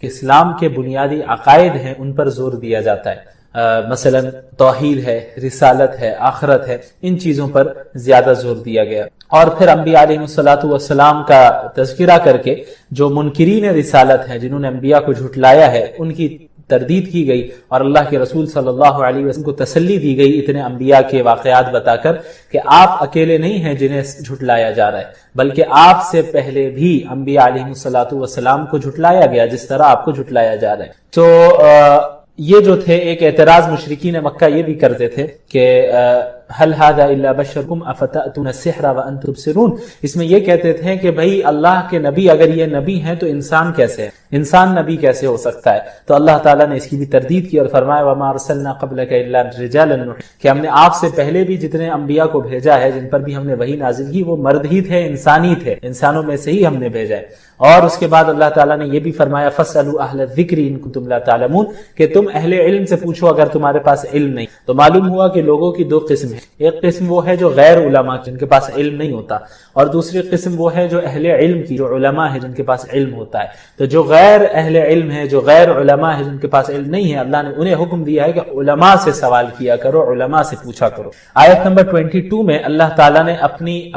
کہ اسلام کے بنیادی عقائد ہیں ان پر زور دیا جاتا ہے، مثلا توحید ہے، رسالت ہے، آخرت ہے، ان چیزوں پر زیادہ زور دیا گیا۔ اور پھر انبیاء علیہ السلام کا تذکرہ کر کے جو منکرین رسالت ہیں، جنہوں نے انبیاء کو جھٹلایا ہے، ان کی تردید کی گئی، اور اللہ کے رسول صلی اللہ علیہ وسلم کو تسلی دی گئی اتنے انبیاء کے واقعات بتا کر کہ آپ اکیلے نہیں ہیں جنہیں جھٹلایا جا رہا ہے، بلکہ آپ سے پہلے بھی انبیاء علیہ السلام کو جھٹلایا گیا جس طرح آپ کو جھٹلایا جا رہا ہے۔ تو یہ جو تھے، ایک اعتراض مشرکین مکہ یہ بھی کرتے تھے کہ هل هذا الا بشركم افتأتون السحر وانتم تبصرون، اس میں یہ کہتے تھے کہ بھائی اللہ کے نبی اگر یہ نبی ہیں تو انسان کیسے ہے، انسان نبی کیسے ہو سکتا ہے؟ تو اللہ تعالیٰ نے اس کی بھی تردید کی اور فرمایا وما ارسلنا قبلك الا رجالا نوحي، کہ ہم نے آپ سے پہلے بھی جتنے انبیاء کو بھیجا ہے، جن پر بھی ہم نے وحی نازل کی، وہ مرد ہی تھے، انسانی تھے، انسانوں میں سے ہی ہم نے بھیجا ہے۔ اور اس کے بعد اللہ تعالیٰ نے یہ بھی فرمایا فاسألوا اہل الذکر ان کنتم لا تعلمون، کہ تم اہل علم سے پوچھو اگر تمہارے پاس علم نہیں۔ تو معلوم ہوا کہ لوگوں کی دو قسم ہیں، ایک قسم وہ ہے جو غیر علماء جن کے پاس علم نہیں ہوتا، اور دوسری قسم وہ ہے جو اہل علم کی، جو علماء ہے جن کے پاس علم ہوتا ہے۔ تو جو غیر اہل علم ہے، جو غیر علماء ہے، جن کے پاس علم نہیں ہے، اللہ نے انہیں حکم دیا ہے کہ علماء سے سوال کیا کرو، علماء سے پوچھا کرو۔ آیت نمبر 22 میں اللہ تعالیٰ نے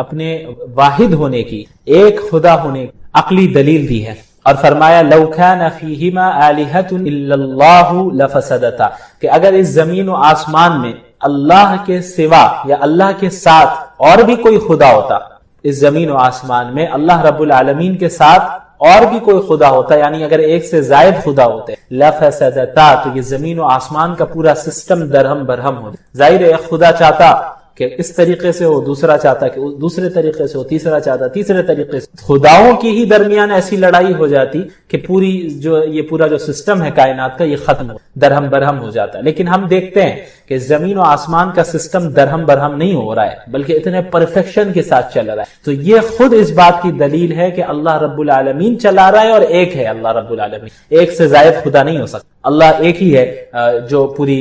اپنے واحد ہونے کی، ایک خدا ہونے کی عقلی دلیل دی ہے اور فرمایا لو کان فیہما آلہۃ الا اللہ لفسدتا، کہ اگر اس زمین و آسمان میں اللہ کے سوا یا اللہ کے ساتھ اور بھی کوئی خدا ہوتا، اس زمین و آسمان میں اللہ رب العالمین کے ساتھ اور بھی کوئی خدا ہوتا، یعنی اگر ایک سے زائد خدا ہوتے، لفسدتا، تو یہ زمین و آسمان کا پورا سسٹم درہم برہم ہو جائے۔ ظاہر ہے ایک خدا چاہتا کہ اس طریقے سے ہو، دوسرا چاہتا کہ دوسرے طریقے سے ہو، تیسرا چاہتا تیسرے طریقے سے، خداؤں کی ہی درمیان ایسی لڑائی ہو جاتی کہ یہ پورا جو سسٹم ہے کائنات کا یہ ختم ہو، درہم برہم ہو جاتا۔ لیکن ہم دیکھتے ہیں کہ زمین و آسمان کا سسٹم درہم برہم نہیں ہو رہا ہے، بلکہ اتنے پرفیکشن کے ساتھ چل رہا ہے۔ تو یہ خود اس بات کی دلیل ہے کہ اللہ رب العالمین چلا رہا ہے اور ایک ہے اللہ رب العالمین، ایک سے زائد خدا نہیں ہو سکتا، اللہ ایک ہی ہے جو پوری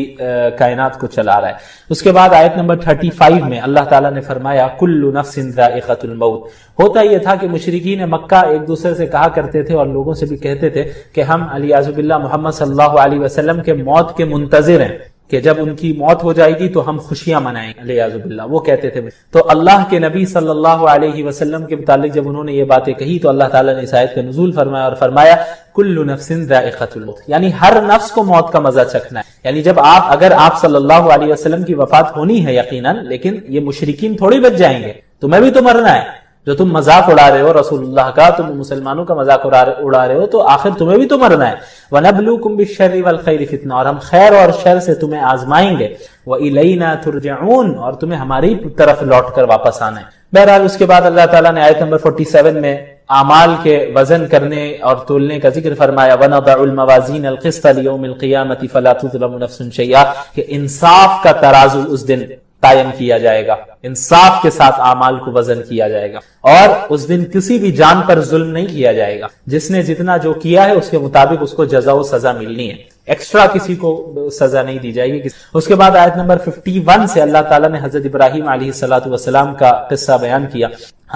کائنات کو چلا رہا ہے۔ اس کے بعد آیت نمبر 35 میں اللہ تعالیٰ نے فرمایا کل نفس ذائقۃ الموت۔ ہوتا یہ تھا کہ مشرکین مکہ ایک دوسرے سے کہا کرتے تھے اور لوگوں سے بھی کہتے تھے کہ ہم علیہ باللہ محمد صلی اللہ علیہ وسلم کے موت کے منتظر ہیں، کہ جب ان کی موت ہو جائے گی تو ہم خوشیاں منائیں گے، علیہ باللہ وہ کہتے تھے۔ تو اللہ کے نبی صلی اللہ علیہ وسلم کے متعلق جب انہوں نے یہ باتیں کہی تو اللہ تعالیٰ نے اس آیت کا نزول فرمایا اور فرمایا کل نفس ذائقۃ الموت، یعنی ہر نفس کو موت کا مزہ چکھنا ہے۔ یعنی اگر آپ صلی اللہ علیہ وسلم کی وفات ہونی ہے یقیناً، لیکن یہ مشرکین تھوڑی بچ جائیں گے، تمہیں بھی تو مرنا ہے۔ جو تم مذاق اڑا رہے ہو رسول اللہ کا، تم مسلمانوں کا مذاق اڑا رہے ہو، تو آخر تمہیں بھی تو مرنا ہے۔ وَنَبْلُوكُمْ بِالشَّرِّ وَالْخَيْرِ فِتْنَةً، اور ہم خیر اور شر سے تمہیں آزمائیں گے۔ وَإِلَيْنَا تُرْجَعُونَ، اور تمہیں ہماری طرف لوٹ کر واپس آنا ہے۔ بہرحال اس کے بعد اللہ تعالیٰ نے آیت نمبر 47 میں اعمال کے وزن کرنے اور تولنے کا ذکر فرمایا وَنَضَعُ الْمَوَازِينَ الْقِسْطَ لِيَوْمِ الْقِيَامَةِ فَلَا تُظْلَمُ نَفْسٌ شَيْئًا، کہ انصاف کا ترازو اس دن قائم کیا جائے گا، انصاف کے ساتھ اعمال کو وزن کیا جائے گا، اور اس دن کسی بھی جان پر ظلم نہیں کیا جائے گا، جس نے جتنا جو کیا ہے اس کے مطابق اس کو جزا و سزا ملنی ہے، ایکسٹرا کسی کو سزا نہیں دی جائے گی۔ اس کے بعد آیت نمبر 51 سے اللہ تعالیٰ نے حضرت ابراہیم علیہ السلام کا قصہ بیان کیا۔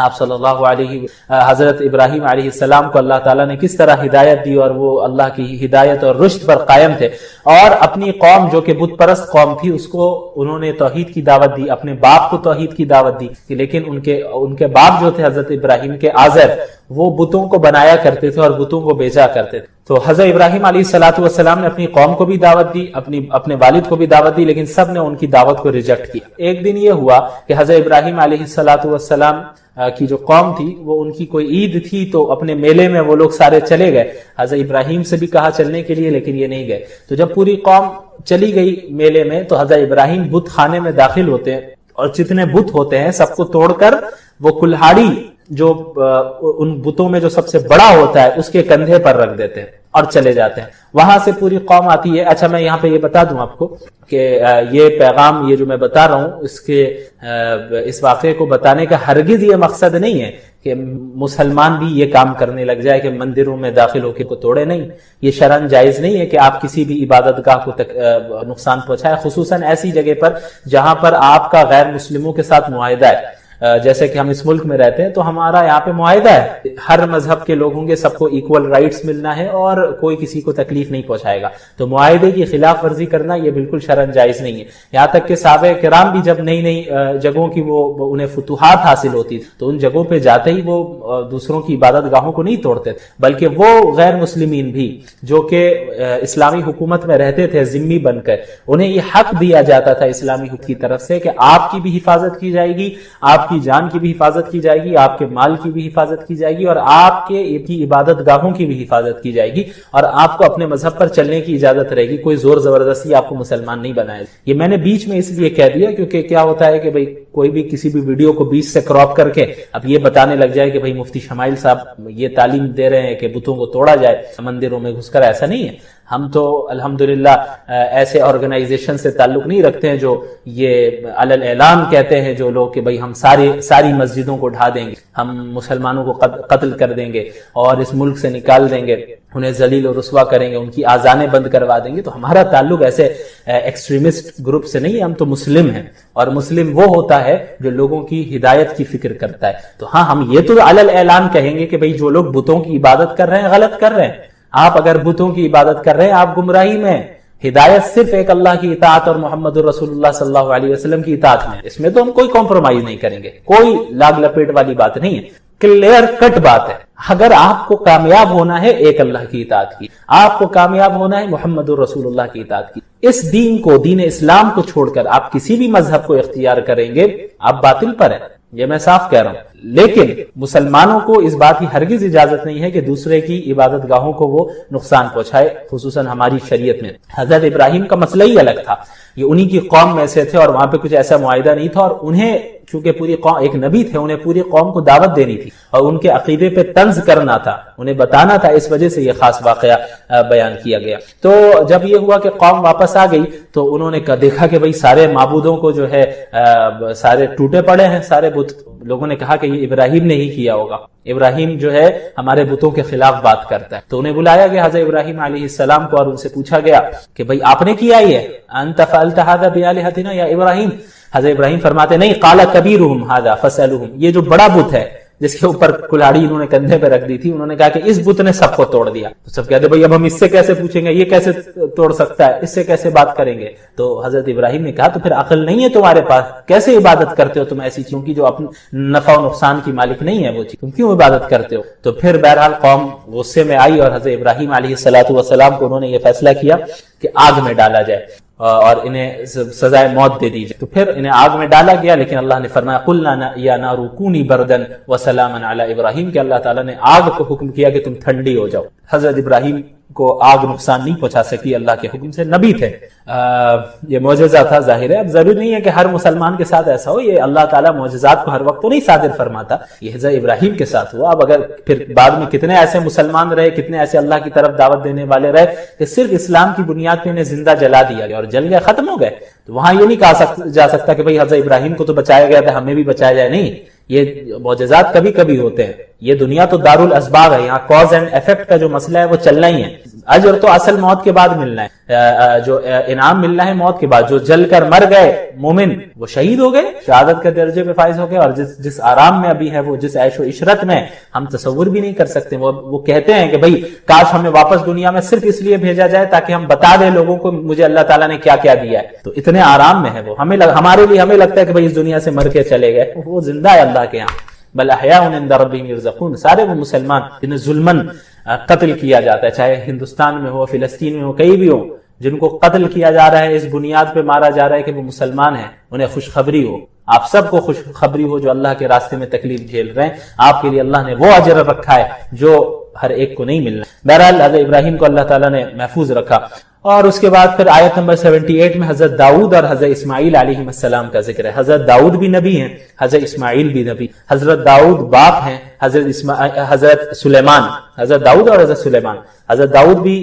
آپ صلی اللہ علیہ حضرت ابراہیم علیہ السلام کو اللہ تعالیٰ نے کس طرح ہدایت دی اور وہ اللہ کی ہدایت اور رشد پر قائم تھے، اور اپنی قوم جو کہ بت پرست قوم تھی اس کو انہوں نے توحید کی دعوت دی، اپنے باپ کو توحید کی دعوت دی، لیکن ان کے باپ جو تھے حضرت ابراہیم کے آزر، وہ بتوں کو بنایا کرتے تھے اور بتوں کو بیچا کرتے تھے۔ تو حضرت ابراہیم علیہ السلام نے اپنی قوم کو بھی دعوت دی، اپنے والد کو بھی دعوت دی، لیکن سب نے ان کی دعوت کو ریجیکٹ کیا۔ ایک دن یہ ہوا کہ حضرت ابراہیم علیہ السلام کی جو قوم تھی، وہ ان کی کوئی عید تھی، تو اپنے میلے میں وہ لوگ سارے چلے گئے۔ حضرت ابراہیم سے بھی کہا چلنے کے لیے، لیکن یہ نہیں گئے۔ تو جب پوری قوم چلی گئی میلے میں تو حضرت ابراہیم بت خانے میں داخل ہوتے ہیں، اور جتنے بت ہوتے ہیں سب کو توڑ کر وہ کلہاڑی جو ان بتوں میں جو سب سے بڑا ہوتا ہے اس کے کندھے پر رکھ دیتے ہیں اور چلے جاتے ہیں۔ وہاں سے پوری قوم آتی ہے۔ اچھا میں یہاں پہ یہ بتا دوں آپ کو کہ یہ پیغام یہ جو میں بتا رہا ہوں اس واقعے کو بتانے کا ہرگز یہ مقصد نہیں ہے کہ مسلمان بھی یہ کام کرنے لگ جائے کہ مندروں میں داخل ہو کے کو توڑے، نہیں، یہ شرعاً جائز نہیں ہے کہ آپ کسی بھی عبادت گاہ کو نقصان پہنچائے، خصوصاً ایسی جگہ پر جہاں پر آپ کا غیر مسلموں کے ساتھ معاہدہ ہے۔ جیسے کہ ہم اس ملک میں رہتے ہیں تو ہمارا یہاں پہ معاہدہ ہے، ہر مذہب کے لوگ ہوں گے، سب کو ایکول رائٹس ملنا ہے اور کوئی کسی کو تکلیف نہیں پہنچائے گا، تو معاہدے کی خلاف ورزی کرنا یہ بالکل شرعاً جائز نہیں ہے۔ یہاں تک کہ صحابہ کرام بھی جب نئی نئی جگہوں کی وہ انہیں فتوحات حاصل ہوتی تو ان جگہوں پہ جاتے ہی وہ دوسروں کی عبادت گاہوں کو نہیں توڑتے، بلکہ وہ غیر مسلمین بھی جو کہ اسلامی حکومت میں رہتے تھے ذمہ بن کر، انہیں یہ حق دیا جاتا تھا اسلامی حکومت کی طرف سے کہ آپ کی بھی حفاظت کی جائے گی، آپ کی جان کی بھی حفاظت کی جائے گی، آپ کے مال کی بھی حفاظت کی جائے گی، اور آپ کے عبادت گاہوں کی بھی حفاظت کی جائے گی، اور آپ کو اپنے مذہب پر چلنے کی اجازت رہے گی، کوئی زور زبردستی آپ کو مسلمان نہیں بنائے۔ یہ میں نے بیچ میں اس لیے کہہ دیا کیونکہ کیا ہوتا ہے کہ بھئی کوئی بھی کسی بھی ویڈیو کو بیچ سے کراپ کر کے اب یہ بتانے لگ جائے کہ بھئی مفتی شمائل صاحب یہ تعلیم دے رہے ہیں کہ بتوں کو توڑا جائے مندروں میں گھس کر، ایسا نہیں ہے۔ ہم تو الحمدللہ ایسے آرگنائزیشن سے تعلق نہیں رکھتے ہیں جو یہ علل اعلان کہتے ہیں جو لوگ کہ بھئی ہم ساری مسجدوں کو ڈھا دیں گے، ہم مسلمانوں کو قتل کر دیں گے اور اس ملک سے نکال دیں گے، انہیں ذلیل و رسوا کریں گے، ان کی آذانیں بند کروا دیں گے۔ تو ہمارا تعلق ایسے ایکسٹریمسٹ گروپ سے نہیں ہے، ہم تو مسلم ہیں، اور مسلم وہ ہوتا ہے جو لوگوں کی ہدایت کی فکر کرتا ہے۔ تو ہاں ہم یہ تو علل اعلان کہیں گے کہ بھئی جو لوگ بتوں کی عبادت کر رہے ہیں غلط کر رہے ہیں۔ آپ اگر بتوں کی عبادت کر رہے ہیں آپ گمراہی میں، ہدایت صرف ایک اللہ کی اطاعت اور محمد الرسول اللہ صلی اللہ علیہ وسلم کی اطاعت میں، اس میں تو ہم کوئی کمپرومائز نہیں کریں گے، کوئی لاگ لپیٹ والی بات نہیں ہے، کلیئر کٹ بات ہے۔ اگر آپ کو کامیاب ہونا ہے ایک اللہ کی اطاعت کی، آپ کو کامیاب ہونا ہے محمد الرسول اللہ کی اطاعت کی، اس دین کو، دین اسلام کو چھوڑ کر آپ کسی بھی مذہب کو اختیار کریں گے آپ باطل پر ہیں، یہ میں صاف کہہ رہا ہوں۔ لیکن مسلمانوں کو اس بات کی ہرگز اجازت نہیں ہے کہ دوسرے کی عبادت گاہوں کو وہ نقصان پہنچائے، خصوصاً ہماری شریعت میں۔ حضرت ابراہیم کا مسئلہ ہی الگ تھا، یہ انہی کی قوم میں سے تھے اور وہاں پہ کچھ ایسا معاہدہ نہیں تھا، اور انہیں چونکہ پوری قوم، ایک نبی تھے، انہیں پوری قوم کو دعوت دینی تھی اور ان کے عقیدے پہ طنز کرنا تھا، انہیں بتانا تھا، اس وجہ سے یہ خاص واقعہ بیان کیا گیا۔ تو جب یہ ہوا کہ قوم واپس آ گئی تو انہوں نے دیکھا کہ بھئی سارے معبودوں کو جو ہے سارے ٹوٹے پڑے ہیں، سارے بت۔ لوگوں نے کہا کہ یہ ابراہیم نے ہی کیا ہوگا، ابراہیم جو ہے ہمارے بتوں کے خلاف بات کرتا ہے۔ تو انہیں بلایا گیا حضرت ابراہیم علیہ السلام کو اور ان سے پوچھا گیا کہ بھئی آپ نے کیا یہ انت فعلت ھذا بآلہتنا یا ابراہیم؟ حضرت ابراہیم فرماتے نہیں، قال کبیرہم ھذا فاسألوہم، یہ جو بڑا بت ہے جس کے اوپر کلاڑی انہوں نے کندھے پہ رکھ دی تھی، انہوں نے کہا کہ اس بت نے سب کو توڑ دیا۔ تو سب کہتے بھئی اب ہم اس سے کیسے پوچھیں گے، یہ کیسے توڑ سکتا ہے، اس سے کیسے بات کریں گے؟ تو حضرت ابراہیم نے کہا تو پھر عقل نہیں ہے تمہارے پاس، کیسے عبادت کرتے ہو تم ایسی چیزوں کی جو اپنے نفع و نقصان کی مالک نہیں ہے وہ چیز، تم کیوں عبادت کرتے ہو؟ تو پھر بہرحال قوم غصے میں آئی اور حضرت ابراہیم علیہ السلام کو انہوں نے یہ فیصلہ کیا کہ آگ میں ڈالا جائے اور انہیں سزائے موت دے دی جائے۔ تو پھر انہیں آگ میں ڈالا گیا، لیکن اللہ نے فرمایا قلنا یا نار کونی بردن وسلاما علی ابراہیم، کہ اللہ تعالیٰ نے آگ کو حکم کیا کہ تم ٹھنڈی ہو جاؤ۔ حضرت ابراہیم کو آگ نقصان نہیں پہنچا سکی اللہ کے حکم سے، نبی تھے، یہ معجزہ تھا ظاہر ہے۔ اب ضروری نہیں ہے کہ ہر مسلمان کے ساتھ ایسا ہو، یہ اللہ تعالیٰ معجزات کو ہر وقت تو نہیں صادر فرماتا، یہ حضرت ابراہیم کے ساتھ ہوا۔ اب اگر پھر بعد میں کتنے ایسے مسلمان رہے، کتنے ایسے اللہ کی طرف دعوت دینے والے رہے کہ صرف اسلام کی بنیاد پہ انہیں زندہ جلا دیا گیا اور جل گئے، ختم ہو گئے، تو وہاں یہ نہیں کہا جا سکتا کہ بھئی حضرت ابراہیم کو تو بچایا گیا تھا ہمیں بھی بچایا جائے، نہیں، یہ معجزات کبھی کبھی ہوتے ہیں۔ یہ دنیا تو دارالاسباب ہے، یہاں کاز اینڈ ایفیکٹ کا جو مسئلہ ہے وہ چلنا ہی ہے۔ اجر تو اصل موت کے بعد ملنا ہے، جو انعام ملنا ہے موت کے بعد۔ جو جل کر مر گئے مومن وہ شہید ہو گئے، شہادت کے درجے پہ فائز ہو گئے، اور جس آرام میں ابھی ہے، وہ جس عیش و عشرت میں ہم تصور بھی نہیں کر سکتے۔ وہ کہتے ہیں کہ بھئی کاش ہمیں واپس دنیا میں صرف اس لیے بھیجا جائے تاکہ ہم بتا دیں لوگوں کو مجھے اللہ تعالیٰ نے کیا کیا دیا ہے۔ تو اتنے آرام میں ہے وہ، ہمارے لیے ہمیں لگتا ہے کہ بھئی اس دنیا سے مر کے چلے گئے، وہ زندہ ہے اللہ کے یہاں۔ بل احیاء عند ربهم یرزقون، سارے وہ مسلمان جنہیں ظلماً قتل کیا جاتا ہے، چاہے ہندوستان میں ہو، فلسطین میں ہو، کہیں بھی ہو، جن کو قتل کیا جا رہا ہے، اس بنیاد پہ مارا جا رہا ہے کہ وہ مسلمان ہیں، انہیں خوشخبری ہو، آپ سب کو خوشخبری ہو جو اللہ کے راستے میں تکلیف جھیل رہے ہیں، آپ کے لیے اللہ نے وہ اجر رکھا ہے جو ہر ایک کو نہیں ملنا۔ بہرحال حضرت ابراہیم کو اللہ تعالیٰ نے محفوظ رکھا۔ اور اس کے بعد پھر آیت نمبر 78 میں حضرت داؤد اور حضرت اسماعیل علیہ السلام کا ذکر ہے۔ حضرت داؤد بھی نبی ہیں، حضرت اسماعیل بھی نبی۔ حضرت داؤد باپ ہیں حضرت سلیمان، حضرت داؤد اور حضرت سلیمان۔ حضرت داؤد بھی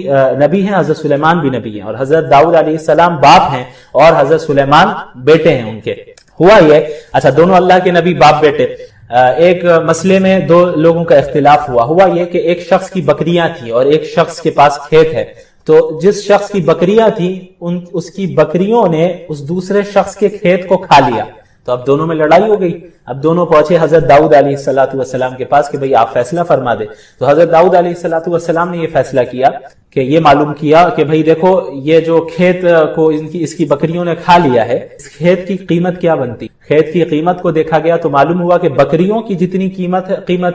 نبی ہیں، حضرت سلیمان بھی نبی ہیں، اور حضرت داؤد علیہ السلام باپ ہیں اور حضرت سلیمان بیٹے ہیں ان کے۔ ہوا یہ، اچھا دونوں اللہ کے نبی باپ بیٹے۔ ایک مسئلے میں دو لوگوں کا اختلاف ہوا یہ کہ ایک شخص کی بکریاں تھیں اور ایک شخص کے پاس کھیت ہے، تو جس شخص کی بکریاں تھیں اس کی بکریوں نے اس دوسرے شخص کے کھیت کو کھا لیا۔ تو اب دونوں میں لڑائی ہو گئی. اب دونوں پہنچے حضرت داؤد علیہ السلام کے پاس کہ بھئی آپ فیصلہ فرما دے. تو حضرت داؤد علیہ السلام نے یہ فیصلہ کیا کہ یہ معلوم کیا کہ بھئی دیکھو یہ جو کھیت کو اس کی بکریوں نے کھا لیا ہے، اس کھیت کی قیمت کیا بنتی. کھیت کی قیمت کو دیکھا گیا تو معلوم ہوا کہ بکریوں کی جتنی قیمت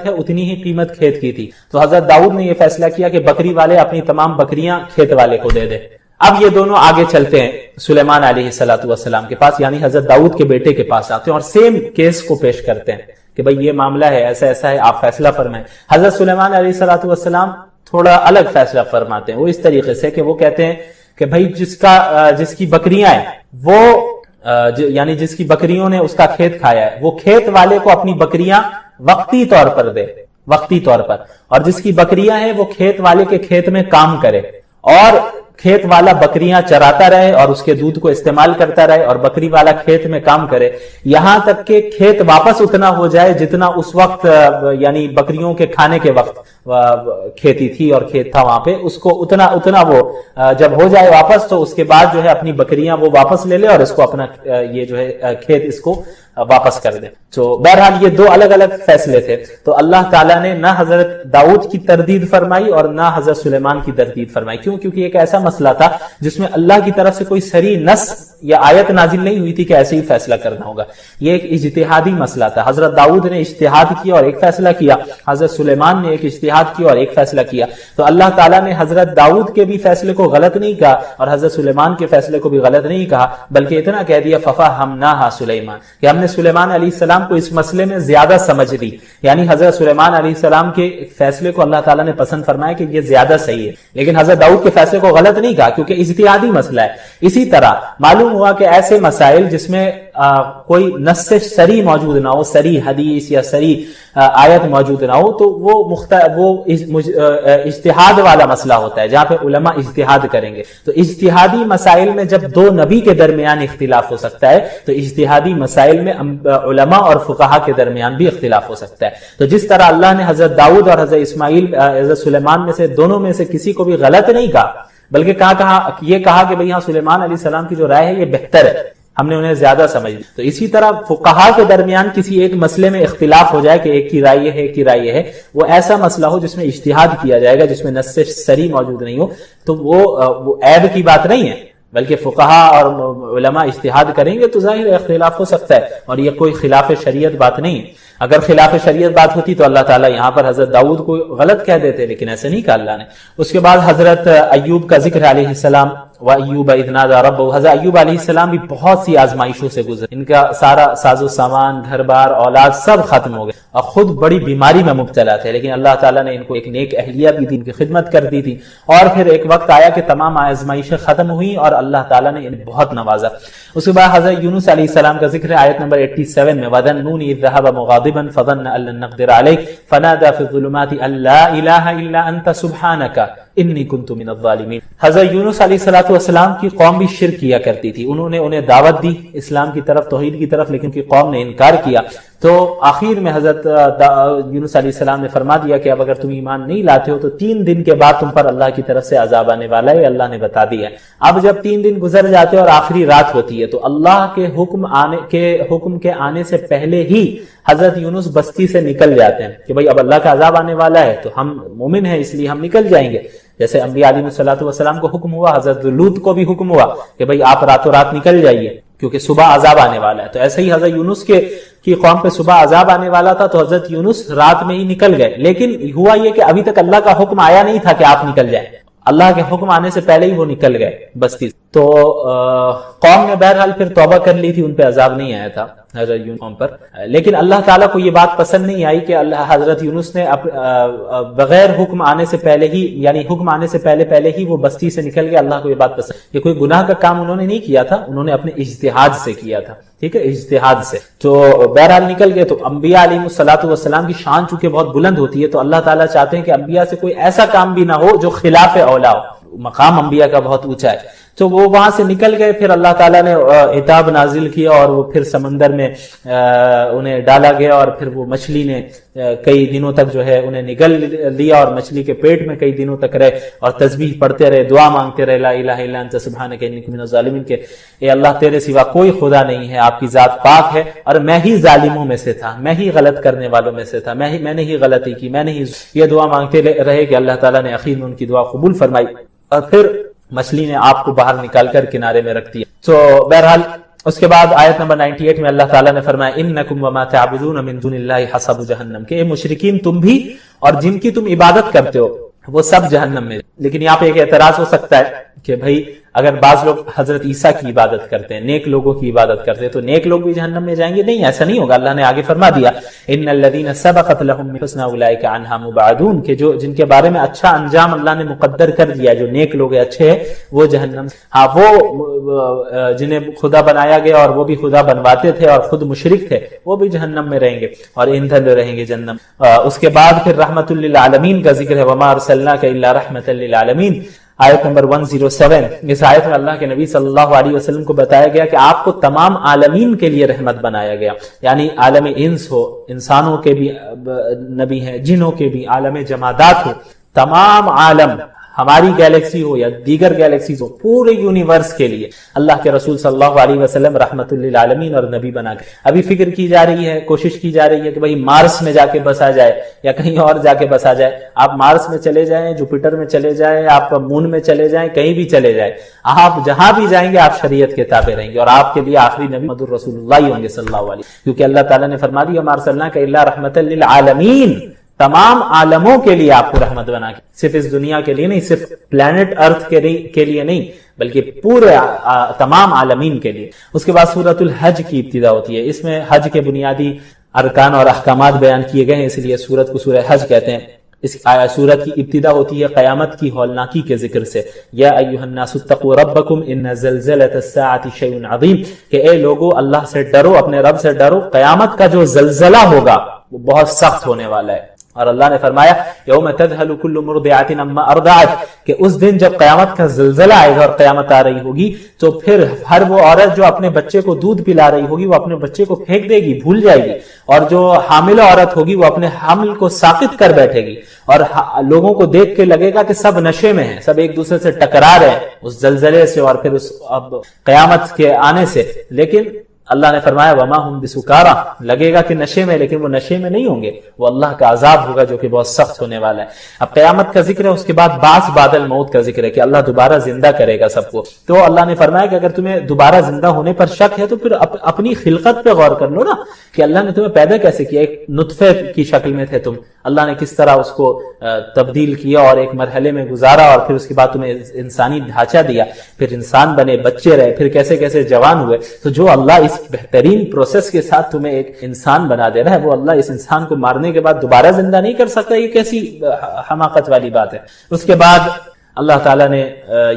ہے اتنی ہی قیمت کھیت کی تھی. تو حضرت داؤد نے یہ فیصلہ کیا کہ بکری والے اپنی تمام بکریاں کھیت والے کو دے دے. اب یہ دونوں آگے چلتے ہیں سلیمان علیہ السلام کے پاس، یعنی حضرت داؤد کے بیٹے کے پاس آتے ہیں اور سیم کیس کو پیش کرتے ہیں کہ بھئی یہ معاملہ ہے، ایسا ایسا ہے، آپ فیصلہ فرمائیں. حضرت سلیمان علیہ السلام تھوڑا الگ فیصلہ فرماتے ہیں. وہ اس طریقے سے کہ وہ کہتے ہیں کہ بھئی جس کی بکریاں ہیں وہ یعنی جس کی بکریوں نے اس کا کھیت کھایا ہے وہ کھیت والے کو اپنی بکریاں وقتی طور پر دے، وقتی طور پر، اور جس کی بکریاں ہیں وہ کھیت والے کے کھیت میں کام کرے اور کھیت والا بکریاں چراتا رہے اور اس کے دودھ کو استعمال کرتا رہے اور بکری والا کھیت میں کام کرے یہاں تک کہ کھیت واپس اتنا ہو جائے جتنا اس وقت یعنی بکریوں کے کھانے کے وقت کھیتی تھی اور کھیت تھا وہاں پہ، اس کو اتنا وہ جب ہو جائے واپس تو اس کے بعد جو ہے اپنی بکریاں وہ واپس لے لے اور اس کو اپنا یہ جو ہے کھیت اس کو واپس کر دے. تو بہرحال یہ دو الگ الگ فیصلے تھے. تو اللہ تعالیٰ نے نہ حضرت داؤد کی تردید فرمائی اور نہ حضرت سلیمان کی تردید فرمائی. کیوں؟ کیونکہ ایک ایسا مسئلہ تھا جس میں اللہ کی طرف سے کوئی صریح نص یا آیت نازل نہیں ہوئی تھی کہ ایسے ہی فیصلہ کرنا ہوگا. یہ ایک اجتہادی مسئلہ تھا. حضرت داؤد نے اجتہاد کیا اور ایک فیصلہ کیا، حضرت سلیمان نے ایک اجتہاد کیا اور ایک فیصلہ کیا. تو اللہ تعالیٰ نے حضرت داؤد کے بھی فیصلے کو غلط نہیں کہا اور حضرت سلیمان کے فیصلے کو بھی غلط نہیں کہا، بلکہ اتنا کہہ دیا ففہمناہا سلیمان، کہ ہم نے سلیمان علیہ السلام کو اس مسئلے میں زیادہ سمجھ دی. یعنی حضرت سلیمان علیہ السلام کے فیصلے کو اللہ تعالیٰ نے پسند فرمایا کہ یہ زیادہ صحیح ہے، لیکن حضرت داؤد کے فیصلے کو غلط نہیں کہا کیونکہ اجتہادی مسئلہ ہے. اسی طرح معلوم ہوا کہ ایسے مسائل جس میں کوئی نص صریح موجود نہ ہو، صریح حدیث یا صریح آیت موجود نہ ہو، تو وہ اجتہاد والا مسئلہ ہوتا ہے جہاں پہ علماء اجتہاد کریں گے. تو اجتہادی مسائل میں جب دو نبی کے درمیان اختلاف ہو سکتا ہے تو اجتہادی مسائل میں علماء اور فقہا کے درمیان بھی اختلاف ہو سکتا ہے. تو جس طرح اللہ نے حضرت داؤد اور حضرت سلیمان میں سے دونوں میں سے کسی کو بھی غلط نہیں کہا، بلکہ یہ کہا کہ بھئی ہاں سلیمان علیہ السلام کی جو رائے ہے یہ بہتر ہے، ہم نے انہیں زیادہ سمجھ لی. تو اسی طرح فقہا کے درمیان کسی ایک مسئلے میں اختلاف ہو جائے کہ ایک کی رائے ہے ایک کی رائے ہے، وہ ایسا مسئلہ ہو جس میں اجتہاد کیا جائے گا، جس میں نص صریح موجود نہیں ہو، تو وہ عیب کی بات نہیں ہے، بلکہ فقہا اور علماء اجتہاد کریں گے تو ظاہر اختلاف ہو سکتا ہے اور یہ کوئی خلاف شریعت بات نہیں ہے. اگر خلاف شریعت بات ہوتی تو اللہ تعالیٰ یہاں پر حضرت داؤد کو غلط کہہ دیتے، لیکن ایسے نہیں کہا اللہ نے. اس کے بعد حضرت ایوب کا ذکر علیہ السلام، وَأَيُّوبَ إِذْ نَادَىٰ رَبَّهُ. حضرت ایوب علیہ السلام بھی بہت سی آزمائشوں سے گزرے، ان کا سارا ساز و سامان، گھر بار، اولاد سب ختم ہو گئے اور خود بڑی بیماری میں مبتلا تھے، لیکن اللہ تعالیٰ نے ان کو ایک نیک اہلیہ بھی دی، ان کی خدمت کر دی تھی. اور پھر ایک وقت آیا کہ تمام آزمائشیں ختم ہوئی اور اللہ تعالیٰ نے انہیں بہت نوازا. اس کے بعد حضرت یونس علیہ السلام کا ذکر ہے آیت نمبر 87 میں، وَذَنُّونِ إِذْ ذَهَبَ مُغَاضِبًا فَظَنَّ أَن لَّن نَّقْدِرَ عَلَيْهِ فَنَادَىٰ فِي الظُّلُمَاتِ أَن لَّا إِلَٰهَ إِلَّا أَنتَ سُبْحَانَكَ إِنِّي كُنتُ مِنَ الظَّالِمِينَ. حضرت یونس علیہ السلام کی قوم بھی شرک کیا کرتی تھی، انہوں نے انہیں دعوت دی اسلام کی طرف، توحید کی طرف، لیکن ان کی قوم نے انکار کیا. تو آخر میں حضرت یونس علیہ السلام نے فرما دیا کہ اب اگر تم ایمان نہیں لاتے ہو تو 3 دن کے بعد تم پر اللہ کی طرف سے عذاب آنے والا ہے، اللہ نے بتا دیا. اب جب 3 دن گزر جاتے اور آخری رات ہوتی ہے تو اللہ کے حکم کے آنے سے پہلے ہی حضرت یونس بستی سے نکل جاتے ہیں کہ بھئی اب اللہ کا عذاب آنے والا ہے تو ہم مومن ہیں اس لیے ہم نکل جائیں گے. جیسے انبیاء علیہ السلام کو حکم ہوا، حضرت لوط کو بھی حکم ہوا کہ بھئی آپ راتوں رات نکل جائیے کیونکہ صبح عذاب آنے والا ہے. تو ایسے ہی حضرت یونس کی قوم پہ صبح عذاب آنے والا تھا تو حضرت یونس رات میں ہی نکل گئے. لیکن ہوا یہ کہ ابھی تک اللہ کا حکم آیا نہیں تھا کہ آپ نکل جائیں، اللہ کے حکم آنے سے پہلے ہی وہ نکل گئے بستی. تو قوم نے بہرحال پھر توبہ کر لی تھی، ان پہ عذاب نہیں آیا تھا حضرت یونس قوم پر. لیکن اللہ تعالیٰ کو یہ بات پسند نہیں آئی کہ حضرت یونس نے بغیر حکم آنے سے پہلے ہی، یعنی حکم آنے سے پہلے ہی وہ بستی سے نکل گئے. اللہ کو یہ بات پسند، یہ کوئی گناہ کا کام انہوں نے نہیں کیا تھا، انہوں نے اپنے اجتہاد سے کیا تھا. ٹھیک ہے، اجتہاد سے. تو بہرحال نکل گئے. تو انبیاء علیہ السلام کی شان چونکہ بہت بلند ہوتی ہے تو اللہ تعالیٰ چاہتے ہیں کہ انبیاء سے کوئی ایسا کام بھی نہ ہو جو خلاف اولا ہو. مقام انبیاء کا بہت اونچا ہے. تو وہ وہاں سے نکل گئے، پھر اللہ تعالیٰ نے عتاب نازل کیا اور وہ پھر سمندر میں انہیں ڈالا گیا، اور پھر وہ مچھلی نے کئی دنوں تک جو ہے انہیں نگل لیا، اور مچھلی کے پیٹ میں کئی دنوں تک رہے اور تسبیح پڑھتے رہے، دعا مانگتے رہے، لا الہ الا انت سبحانک انی کنت من الظالمین، کہ اے اللہ تیرے سوا کوئی خدا نہیں ہے، آپ کی ذات پاک ہے اور میں ہی ظالموں میں سے تھا، میں ہی غلط کرنے والوں میں سے تھا، میں نے ہی غلطی کی، میں نے ہی یہ دعا مانگتے رہے کہ اللہ تعالیٰ نے اخیر میں ان کی دعا قبول فرمائی، اور پھر مچھلی نے آپ کو باہر نکال کر کنارے میں رکھ دیا۔ تو بہرحال اس کے بعد آیت نمبر 98 میں اللہ تعالیٰ نے فرمایا انکم وما تعبدون من دون اللہ حصب جہنم، کہ اے مشرکین تم بھی اور جن کی تم عبادت کرتے ہو وہ سب جہنم میں۔ لیکن یہاں پہ ایک اعتراض ہو سکتا ہے کہ بھائی اگر بعض لوگ حضرت عیسیٰ کی عبادت کرتے ہیں، نیک لوگوں کی عبادت کرتے ہیں، تو نیک لوگ بھی جہنم میں جائیں گے؟ نہیں، ایسا نہیں ہوگا۔ اللہ نے آگے فرما دیا ان الذین سبقت لهم الحسنى اولئک عنها مبعدون، کہ جو جن کے بارے میں اچھا انجام اللہ نے مقدر کر دیا، جو نیک لوگ ہیں، اچھے ہیں، وہ جہنم، ہاں وہ جنہیں خدا بنایا گیا اور وہ بھی خدا بنواتے تھے اور خود مشرک تھے، وہ بھی جہنم میں رہیں گے اور ایندھن رہیں گے جہنم۔ اس کے بعد پھر رحمت للعالمین کا ذکر ہے، وما ارسلناک الا رحمۃ للعالمین، آیت نمبر 107۔ اس آیت میں اللہ کے نبی صلی اللہ علیہ وسلم کو بتایا گیا کہ آپ کو تمام عالمین کے لیے رحمت بنایا گیا، یعنی عالم انس ہو، انسانوں کے بھی نبی ہیں، جنوں کے بھی، عالم جمادات ہو، تمام عالم، ہماری گیلیکسی ہو یا دیگر گیلیکسیز ہو، پورے یونیورس کے لیے اللہ کے رسول صلی اللہ علیہ وسلم رحمت للعالمین اور نبی بنا کے۔ ابھی فکر کی جا رہی ہے، کوشش کی جا رہی ہے کہ بھئی مارس میں جا کے بسا جائے یا کہیں اور جا کے بسا جائے۔ آپ مارس میں چلے جائیں، جوپیٹر میں چلے جائیں، آپ مون میں چلے جائیں، کہیں بھی چلے جائیں، آپ جہاں بھی جائیں گے آپ شریعت کے تابع رہیں گے، اور آپ کے لیے آخری نبی محمد رسول اللہ ہوں گے صلی اللہ علیہ وسلم، کیونکہ اللہ تعالیٰ نے فرما دیا وما ارسلناک الا رحمۃ للعالمین، تمام عالموں کے لیے آپ کو رحمت بنا کے، صرف اس دنیا کے لیے نہیں، صرف پلانٹ ارتھ کے لیے نہیں، بلکہ پورے تمام عالمین کے لیے۔ اس کے بعد سورۃ الحج کی ابتدا ہوتی ہے، اس میں حج کے بنیادی ارکان اور احکامات بیان کیے گئے ہیں، اس لیے سورت کو سورہ حج کہتے ہیں۔ اس سورت کی ابتدا ہوتی ہے قیامت کی ہولناکی کے ذکر سے، یا ایھا الناس اتقوا ربکم ان زلزلۃ الساعۃ شیء عظیم، کہ اے لوگو اللہ سے ڈرو، اپنے رب سے ڈرو، قیامت کا جو زلزلہ ہوگا وہ بہت سخت ہونے والا ہے۔ اور اللہ نے فرمایا یوم تذہل کل مرضعۃ عما ارضعت، کہ اس دن جب قیامت کا زلزلہ آئے گا اور قیامت آ رہی ہوگی تو پھر ہر وہ عورت جو اپنے بچے کو دودھ پلا رہی ہوگی وہ اپنے بچے کو پھینک دے گی، بھول جائے گی، اور جو حاملہ عورت ہوگی وہ اپنے حمل کو ساقط کر بیٹھے گی، اور لوگوں کو دیکھ کے لگے گا کہ سب نشے میں ہیں، سب ایک دوسرے سے ٹکرا رہے ہیں اس زلزلے سے اور پھر اس قیامت کے آنے سے۔ لیکن اللہ نے فرمایا وما ہم بسکارا، لگے گا کہ نشے میں، لیکن وہ نشے میں نہیں ہوں گے، وہ اللہ کا عذاب ہوگا جو کہ بہت سخت ہونے والا ہے۔ اب قیامت کا ذکر ہے، اس کے بعد بعث بعد الموت کا ذکر ہے کہ اللہ دوبارہ زندہ کرے گا سب کو۔ تو اللہ نے فرمایا کہ اگر تمہیں دوبارہ زندہ ہونے پر شک ہے تو پھر اپنی خلقت پہ غور کر لو نا، کہ اللہ نے تمہیں پیدا کیسے کیا، ایک نطفے کی شکل میں تھے تم، اللہ نے کس طرح اس کو تبدیل کیا اور ایک مرحلے میں گزارا، اور پھر اس کے بعد تمہیں انسانی ڈھانچہ دیا، پھر انسان بنے، بچے رہے، پھر کیسے کیسے جوان ہوئے۔ تو جو اللہ اس بہترین پروسیس کے ساتھ تمہیں ایک انسان بنا دے رہا ہے، وہ اللہ اس انسان کو مارنے کے بعد دوبارہ زندہ نہیں کر سکتا، یہ کیسی حماقت والی بات ہے۔ اس کے بعد اللہ تعالیٰ نے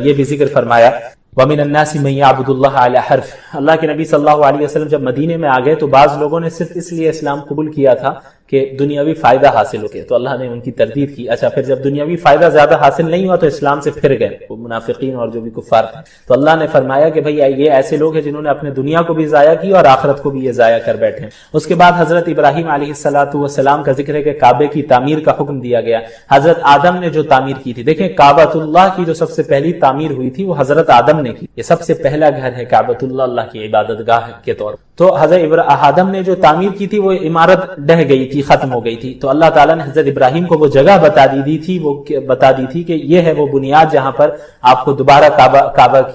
یہ بھی ذکر فرمایا وَمِنَ النَّاسِ مَن يَعْبُدُ اللَّهَ عَلَى حَرْفٍ، اللہ کے نبی صلی اللہ علیہ وسلم جب مدینے میں آ گئے تو بعض لوگوں نے صرف اس لیے اسلام قبول کیا تھا کہ دنیاوی فائدہ حاصل ہو گیا، تو اللہ نے ان کی تردید کی۔ اچھا، پھر جب دنیاوی فائدہ زیادہ حاصل نہیں ہوا تو اسلام سے پھر گئے وہ منافقین اور جو بھی کفار تھے، تو اللہ نے فرمایا کہ بھئی یہ ایسے لوگ ہیں جنہوں نے اپنے دنیا کو بھی ضائع کی اور آخرت کو بھی یہ ضائع کر بیٹھے۔ اس کے بعد حضرت ابراہیم علیہ السلام کا ذکر ہے کہ کعبے کی تعمیر کا حکم دیا گیا۔ حضرت آدم نے جو تعمیر کی تھی، دیکھیں کعبۃ اللہ کی جو سب سے پہلی تعمیر ہوئی تھی وہ حضرت آدم نے کی، یہ سب سے پہلا گھر ہے کعبۃ اللہ، اللہ کی عبادت گاہ کے طور پر۔ تو حضرت آدم نے جو تعمیر کی تھی وہ عمارت ڈہ گئی تھی، ختم ہو گئی تھی، تو اللہ تعالیٰ نے حضرت ابراہیم کو وہ جگہ بتا دی تھی کہ یہ ہے وہ بنیاد جہاں پر آپ کو دوبارہ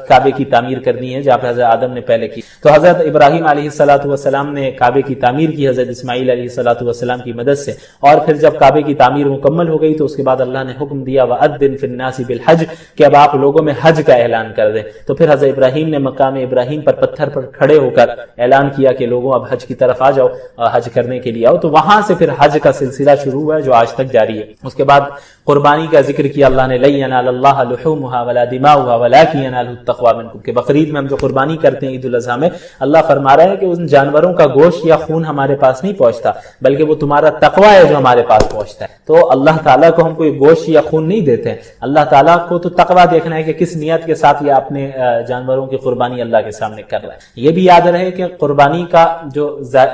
کعبے کی تعمیر کرنی ہے، جہاں پر حضرت آدم نے پہلے کی۔ تو حضرت ابراہیم علیہ السلام نے کعبے کی تعمیر کی حضرت اسماعیل علیہ السلام کی مدد سے، اور پھر جب کعبے کی تعمیر مکمل ہو گئی تو اس کے بعد اللہ نے حکم دیا وَأَذِّن فِي النَّاسِ بِالْحَجِّ، کہ اب آپ لوگوں میں حج کا اعلان کر دیں۔ تو پھر حضرت ابراہیم نے مقام ابراہیم پر پتھر پر کھڑے ہو کر اعلان کیا کہ لوگوں اب حج کی طرف آ جاؤ، حج کرنے کے لیے آؤ۔ تو وہاں سے پھر حج کا سلسلہ شروع ہوا ہے جو آج تک جاری ہے۔ اس کے بعد قربانی کا ذکر کیا اللہ نے، لن ینال اللہ لحومها ولا دماؤها ولکن ینالہ التقوی منکم، کہ بقرعید میں ہم جو قربانی کرتے ہیں عید الاضحیٰ میں، اللہ فرما رہا ہے کہ ان جانوروں کا گوشت یا خون ہمارے پاس نہیں پہنچتا بلکہ وہ تمہارا تقوی ہے جو ہمارے پاس پہنچتا ہے۔ تو اللہ تعالیٰ کو ہم کوئی گوشت یا خون نہیں دیتے ہیں، اللہ تعالیٰ کو تو تقوی دیکھنا ہے کہ کس نیت کے ساتھ یہ اپنے جانوروں کی قربانی اللہ کے سامنے کر رہا ہے۔ یہ بھی یاد رہے کہ قربانی کا جو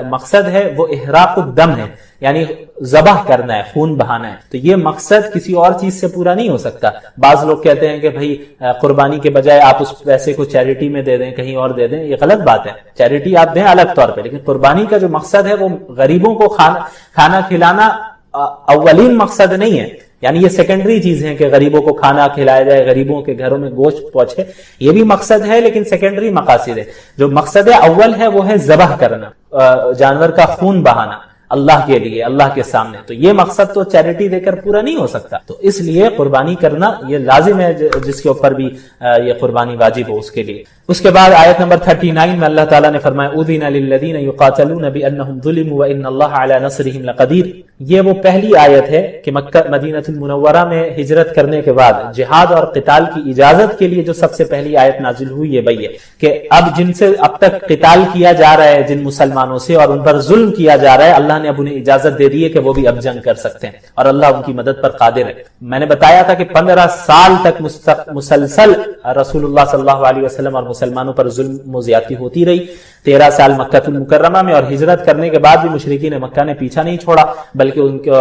مقصد ہے وہ احراق الدم ہے، یعنی ذبح کرنا ہے، خون بہانا ہے، تو یہ مقصد کسی اور چیز سے پورا نہیں ہو سکتا۔ بعض لوگ کہتے ہیں کہ بھائی قربانی کے بجائے آپ اس پیسے کو چیریٹی میں دے دیں، کہیں اور دے دیں، یہ غلط بات ہے، چیریٹی آپ دیں الگ طور پہ، لیکن قربانی کا جو مقصد ہے وہ غریبوں کو کھانا کھلانا اولین مقصد نہیں ہے، یعنی یہ سیکنڈری چیز ہے کہ غریبوں کو کھانا کھلایا جائے، غریبوں کے گھروں میں گوشت پہنچے، یہ بھی مقصد ہے لیکن سیکنڈری مقاصد ہے۔ جو مقصد اول ہے وہ ہے ذبح کرنا، جانور کا خون بہانا اللہ کے لیے، اللہ کے سامنے، تو یہ مقصد تو چیریٹی دے کر پورا نہیں ہو سکتا، تو اس لیے قربانی کرنا یہ لازم ہے، جس کے اوپر بھی یہ قربانی واجب ہو اس کے لیے۔ اس کے بعد آیت نمبر 39 میں اللہ تعالیٰ نے فرمایا اذن للذین یقاتلون بانہم ظلموا وان اللہ علی نصرہم لقدیر۔ یہ وہ پہلی آیت ہے کہ مکہ مدینہ المنورہ میں ہجرت کرنے کے بعد جہاد اور قتال کی اجازت کے لیے جو سب سے پہلی آیت نازل ہوئی ہے بھئی ہے کہ اب جن سے اب تک قتال کیا جا رہا ہے جن مسلمانوں سے اور ان پر ظلم کیا جا رہا ہے، اللہ نے اب انہیں اجازت دے دی ہے کہ وہ بھی اب جنگ کر سکتے ہیں اور اللہ ان کی مدد پر قادر ہے۔ میں نے بتایا تھا کہ 15 سال تک مسلسل رسول اللہ صلی اللہ علیہ وسلم اور مسلمانوں پر ظلم و زیادتی ہوتی رہی، 13 سال مکہ المکرمہ میں، اور ہجرت کرنے کے بعد بھی مشرکین مکہ نے پیچھا نہیں چھوڑا بلکہ ان کو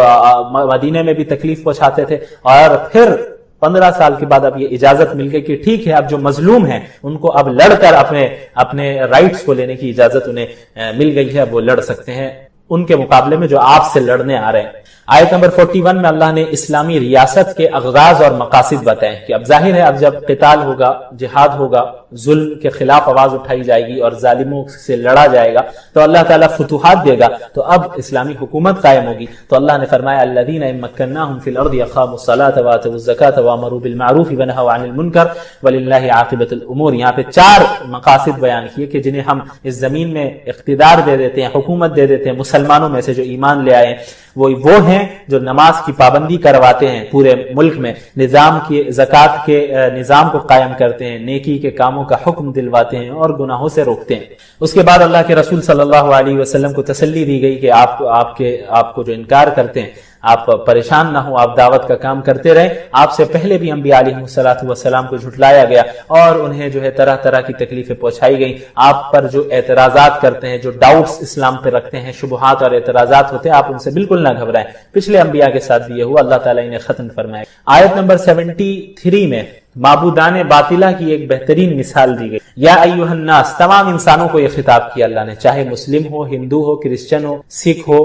مدینے میں بھی تکلیف پہنچاتے تھے، اور پھر 15 سال کے بعد اب یہ اجازت مل گئی کہ ٹھیک ہے اب جو مظلوم ہیں ان کو اب لڑ کر اپنے رائٹس کو لینے کی اجازت انہیں مل گئی ہے، وہ لڑ سکتے ہیں ان کے مقابلے میں جو آپ سے لڑنے آ رہے ہیں۔ آیت نمبر 41 میں اللہ نے اسلامی ریاست کے اغراض اور مقاصد بتائے کہ اب ظاہر ہے اب جب قتال ہوگا، جہاد ہوگا، ظلم کے خلاف آواز اٹھائی جائے گی اور ظالموں سے لڑا جائے گا تو اللہ تعالیٰ فتوحات دے گا، تو اب اسلامی حکومت قائم ہوگی۔ تو اللہ نے فرمایا الذین ان مکناہم فی الارض اقاموا الصلاۃ وآتوا الزکاۃ وامروا بالمعروف ونہوا عن المنکر وللہ عاقبۃ الامور۔ یہاں پہ 4 مقاصد بیان کیے کہ جنہیں ہم اس زمین میں اقتدار دے دیتے ہیں، حکومت دے دیتے ہیں، مسلمانوں میں سے جو ایمان لے آئے وہ ہیں جو نماز کی پابندی کرواتے ہیں پورے ملک میں، نظام کی زکوٰۃ کے نظام کو قائم کرتے ہیں، نیکی کے کاموں کا حکم دلواتے ہیں اور گناہوں سے روکتے ہیں۔ اس کے بعد اللہ کے رسول صلی اللہ علیہ وسلم کو تسلی دی گئی کہ آپ کو جو انکار کرتے ہیں آپ پریشان نہ ہو، آپ دعوت کا کام کرتے رہیں۔ آپ سے پہلے بھی انبیاء علیہ السلام کو جھٹلایا گیا اور انہیں جو ہے طرح طرح کی تکلیفیں پہنچائی گئیں۔ آپ پر جو اعتراضات کرتے ہیں، جو ڈاؤٹس اسلام پہ رکھتے ہیں، شبہات اور اعتراضات ہوتے ہیں، آپ ان سے بالکل نہ گھبرائیں۔ پچھلے انبیاء کے ساتھ بھی یہ ہوا، اللہ تعالیٰ انہیں ختم فرمائے۔ آیت نمبر 73 میں معبودان باطلہ کی ایک بہترین مثال دی گئی۔ یا ایھا الناس، تمام انسانوں کو یہ خطاب کیا اللہ نے، چاہے مسلم ہو، ہندو ہو، کرسچن ہو، سکھ ہو،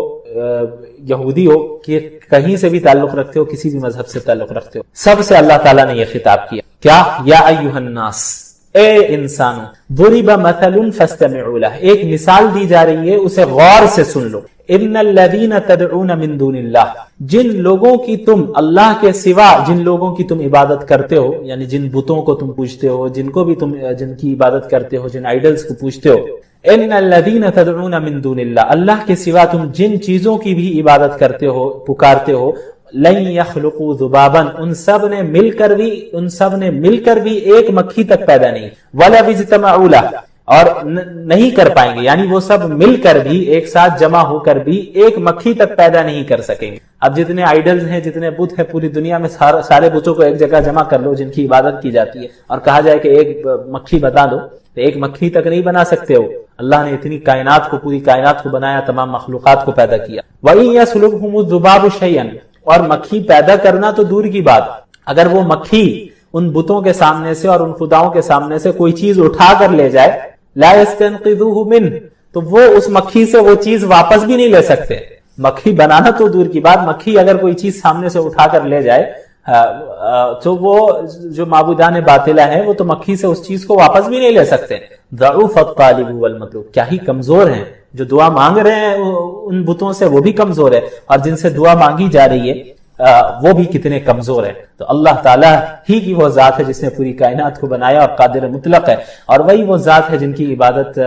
یہودی ہو، کہ کہیں سے بھی تعلق رکھتے ہو، کسی بھی مذہب سے تعلق رکھتے ہو، سب سے اللہ تعالیٰ نے یہ خطاب کیا۔ کیا؟ یا ایھا الناس، اے انسانوں، ضرب مثل فاستمعوا لہ، ایک مثال دی جا رہی ہے، اسے غور سے سن لو۔ ان الذین تدعون من دون اللہ، جن لوگوں کی تم اللہ کے سوا جن لوگوں کی تم عبادت کرتے ہو، یعنی جن بتوں کو تم پوجتے ہو، جن کو بھی تم جن کی عبادت کرتے ہو، جن آئیڈلز کو پوجتے ہو، ان الذین تدعون من دون اللہ، اللہ کے سوا تم جن چیزوں کی بھی عبادت کرتے ہو، پکارتے ہو، لن یخلقوا ذبابا، ان سب نے مل کر بھی ایک مکھی تک پیدا نہیں، ولا اجتمعوا لہ، اور نہیں کر پائیں گے، یعنی وہ سب مل کر بھی ایک ساتھ جمع ہو کر بھی ایک مکھی تک پیدا نہیں کر سکیں گے۔ اب جتنے آئیڈلز ہیں، جتنے بت ہیں پوری دنیا میں، سارے بتوں کو ایک جگہ جمع کر لو جن کی عبادت کی جاتی ہے، اور کہا جائے کہ ایک مکھی بتا دو، تو ایک مکھی تک نہیں بنا سکتے ہو۔ اللہ نے اتنی کائنات کو، پوری کائنات کو بنایا، تمام مخلوقات کو پیدا کیا۔ وَإِن يَسْلُبْهُمُ الذُّبَابُ شَيْئًا، اور مکھی پیدا کرنا تو دور کی بات، اگر وہ مکھی ان بتوں کے سامنے سے اور ان خداؤں کے سامنے سے کوئی چیز اٹھا کر لے جائے، لا يستنقذوه منه، تو وہ اس مکھی سے وہ چیز واپس بھی نہیں لے سکتے۔ مکھی بنانا تو دور کی بات، مکھی اگر کوئی چیز سامنے سے اٹھا کر لے جائے تو وہ جو معبودان باطلہ ہیں وہ تو مکھی سے اس چیز کو واپس بھی نہیں لے سکتے۔ ضعف الطالب والمطلوب، کیا ہی کمزور ہیں جو دعا مانگ رہے ہیں ان بتوں سے، وہ بھی کمزور ہے، اور جن سے دعا مانگی جا رہی ہے وہ بھی کتنے کمزور ہیں. تو اللہ تعالیٰ ہی کی وہ ذات ہے جس نے پوری کائنات کو بنایا اور قادر مطلق ہے، اور وہی وہ ذات ہے جن کی عبادت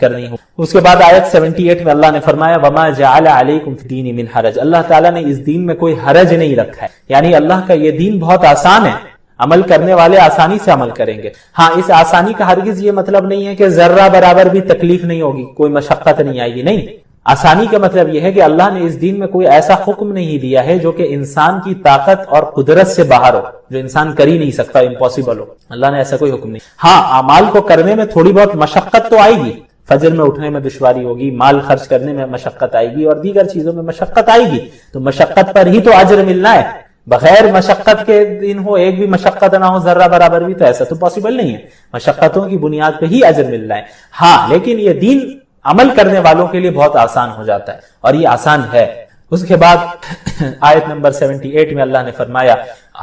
کرنی ہو. اس کے بعد آیت 78 میں اللہ نے فرمایا وما جعل علیکم فی الدین من حرج، اللہ تعالیٰ نے اس دین میں کوئی حرج نہیں رکھا ہے، یعنی اللہ کا یہ دین بہت آسان ہے، عمل کرنے والے آسانی سے عمل کریں گے. ہاں، اس آسانی کا ہرگز یہ مطلب نہیں ہے کہ ذرہ برابر بھی تکلیف نہیں ہوگی، کوئی مشقت نہیں آئے گی، نہیں. آسانی کا مطلب یہ ہے کہ اللہ نے اس دین میں کوئی ایسا حکم نہیں دیا ہے جو کہ انسان کی طاقت اور قدرت سے باہر ہو، جو انسان کر ہی نہیں سکتا، امپاسبل ہو. اللہ نے ایسا کوئی حکم نہیں. ہاں، اعمال کو کرنے میں تھوڑی بہت مشقت تو آئے گی، فجر میں اٹھنے میں دشواری ہوگی، مال خرچ کرنے میں مشقت آئے گی، اور دیگر چیزوں میں مشقت آئے گی. تو مشقت پر ہی تو اجر ملنا ہے. بغیر مشقت کے دن ہو، ایک بھی مشقت نہ ہو ذرہ برابر بھی، تو ایسا تو پاسبل نہیں ہے. مشقتوں کی بنیاد پہ ہی اجر مل رہا ہے. ہاں، لیکن یہ دین عمل کرنے والوں کے لیے بہت آسان ہو جاتا ہے، اور یہ آسان ہے. اس کے بعد آیت نمبر 78 میں اللہ نے فرمایا،